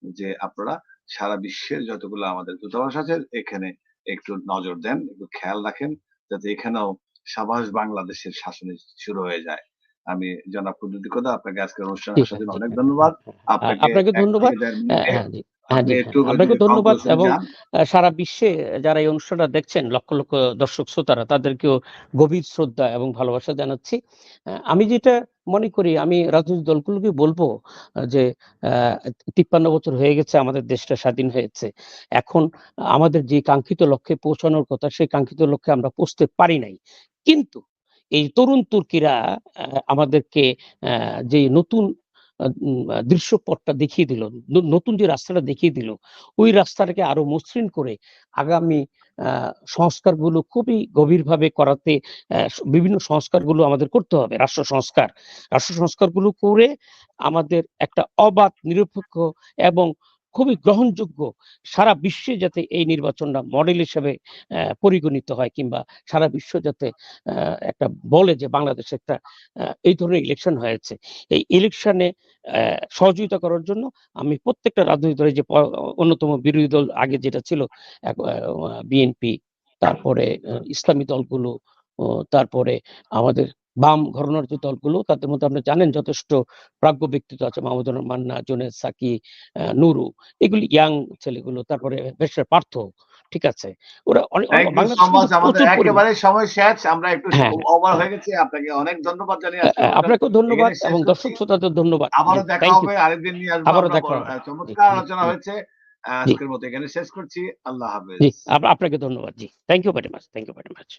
Speaker 2: যে আপনারা সারা বিশ্বের যতগুলো আমাদের দূতাবাস আছে এখানে একটু নজর দেন, একটু খেয়াল রাখেন, যাতে এখানেও সাবাস বাংলাদেশের শাসনে শুরু হয়ে যায়। আমি জনাব কুদ্দুস দিকোদা, আপনাকে আজকের অনুষ্ঠানে
Speaker 3: ঠিক
Speaker 2: আসার
Speaker 3: আছে,
Speaker 2: জন্য
Speaker 3: জি,
Speaker 2: অনেক
Speaker 3: হ্যাঁ,
Speaker 2: ধন্যবাদ।
Speaker 3: হ্যাঁ,
Speaker 2: আপনাকে
Speaker 3: আপনাকে
Speaker 2: ১
Speaker 3: ধন্যবাদ।
Speaker 2: থেকে ১.৫ মিনিটে
Speaker 3: হ্যাঁ, জি, হ্যাঁ,
Speaker 2: আপনি
Speaker 3: জি,
Speaker 2: একটু
Speaker 3: হ্যাঁ,
Speaker 2: যদি
Speaker 3: আপনাকে ধন্যবাদ
Speaker 2: কনক্লুশন
Speaker 3: এবং
Speaker 2: যান।
Speaker 3: সারা বিশ্বে যারা এই অনুষ্ঠানটা দেখছেন লক্ষ লক্ষ দর্শক শ্রোতারা তাদেরকেও গভীর শ্রদ্ধা এবং ভালোবাসা জানাচ্ছি। আমি যেটা মনে করি, আমি রাজনৈতিক দলগুলোকে বলবো যে ৫৩ বছর হয়ে গেছে আমাদের দেশটা স্বাধীন হয়েছে। এখন আমাদের যে কাঙ্ক্ষিত লক্ষ্যে পৌঁছানোর কথা সেই কাঙ্ক্ষিত লক্ষ্যে আমরা পৌঁছতে পারি নাই। কিন্তু এই তরুণ তুর্কিরা আমাদেরকে যে নতুন দৃশ্যপটটা দেখিয়ে দিল, নতুন যে রাস্তাটা দেখিয়ে দিল, ওই রাস্তাটাকে আরো মসৃণ করে আগামী সংস্কারগুলো খুবই গভীরভাবে করাতে বিভিন্ন সংস্কারগুলো আমাদের করতে হবে। রাষ্ট্র সংস্কারগুলো করে আমাদের একটা অবাধ, নিরপেক্ষ এবং খুবই গ্রহণযোগ্য সারা বিশ্বে যাতে এই নির্বাচনটা মডেল হিসেবে পরিগণিত হয়, কিংবা সারা বিশ্ব যাতে একটা বলে যে বাংলাদেশে একটা এই ধরনের ইলেকশন হয়েছে। এই ইলেকশনে সহযোগিতা করার জন্য আমি প্রত্যেকটা রাজনৈতিক দলের যে অন্যতম বিরোধী দল আগে যেটা ছিল বিএনপি, তারপরে ইসলামী দলগুলো, তারপরে আমাদের বাম ঘরানার যে দলগুলো, তাদের মধ্যে আপনি জানেন যথেষ্ট প্রাজ্ঞ ব্যক্তিত্ব আছে, মাহমুদুর রহমান মান্না, জুনেদ সাকি, নুরু, এগুলি ইয়াং ছেলেগুলো, তারপরে বেশর পার্থ, ঠিক আছে, ওরা
Speaker 2: থ্যাংক ইউ সো
Speaker 3: বাংলাদেশে
Speaker 2: মাচ।
Speaker 3: কিন্তু
Speaker 2: আমাদের
Speaker 3: প্রচুর পরিমাণ।
Speaker 2: একেবারে সময় শেষ। আমরা একটু
Speaker 3: হ্যাঁ,
Speaker 2: ওভার
Speaker 3: হ্যাঁ,
Speaker 2: হয়ে গেছি। আপনাকে অনেক ধন্যবাদ জানিয়ে আজকের অনুষ্ঠান
Speaker 3: আপনাকেও ধন্যবাদ
Speaker 2: এখানে শেষ
Speaker 3: এবং
Speaker 2: করছি।
Speaker 3: দর্শক শ্রোতাদের ধন্যবাদ। জি,
Speaker 2: আবারও দেখা
Speaker 3: থ্যাংক ইউ।
Speaker 2: হবে, আরেকদিন নিয়ে আসবো।
Speaker 3: আবারও
Speaker 2: আমরা
Speaker 3: দেখা হবে। জি,
Speaker 2: চমৎকার
Speaker 3: জি,
Speaker 2: আলোচনা
Speaker 3: জি,
Speaker 2: হয়েছে।
Speaker 3: জি,
Speaker 2: আজকের মতো এখানে শেষ করছি। আল্লাহ
Speaker 3: জি,
Speaker 2: হাফেজ।
Speaker 3: আপনাকে ধন্যবাদ। জি, thank you very much, thank you very much.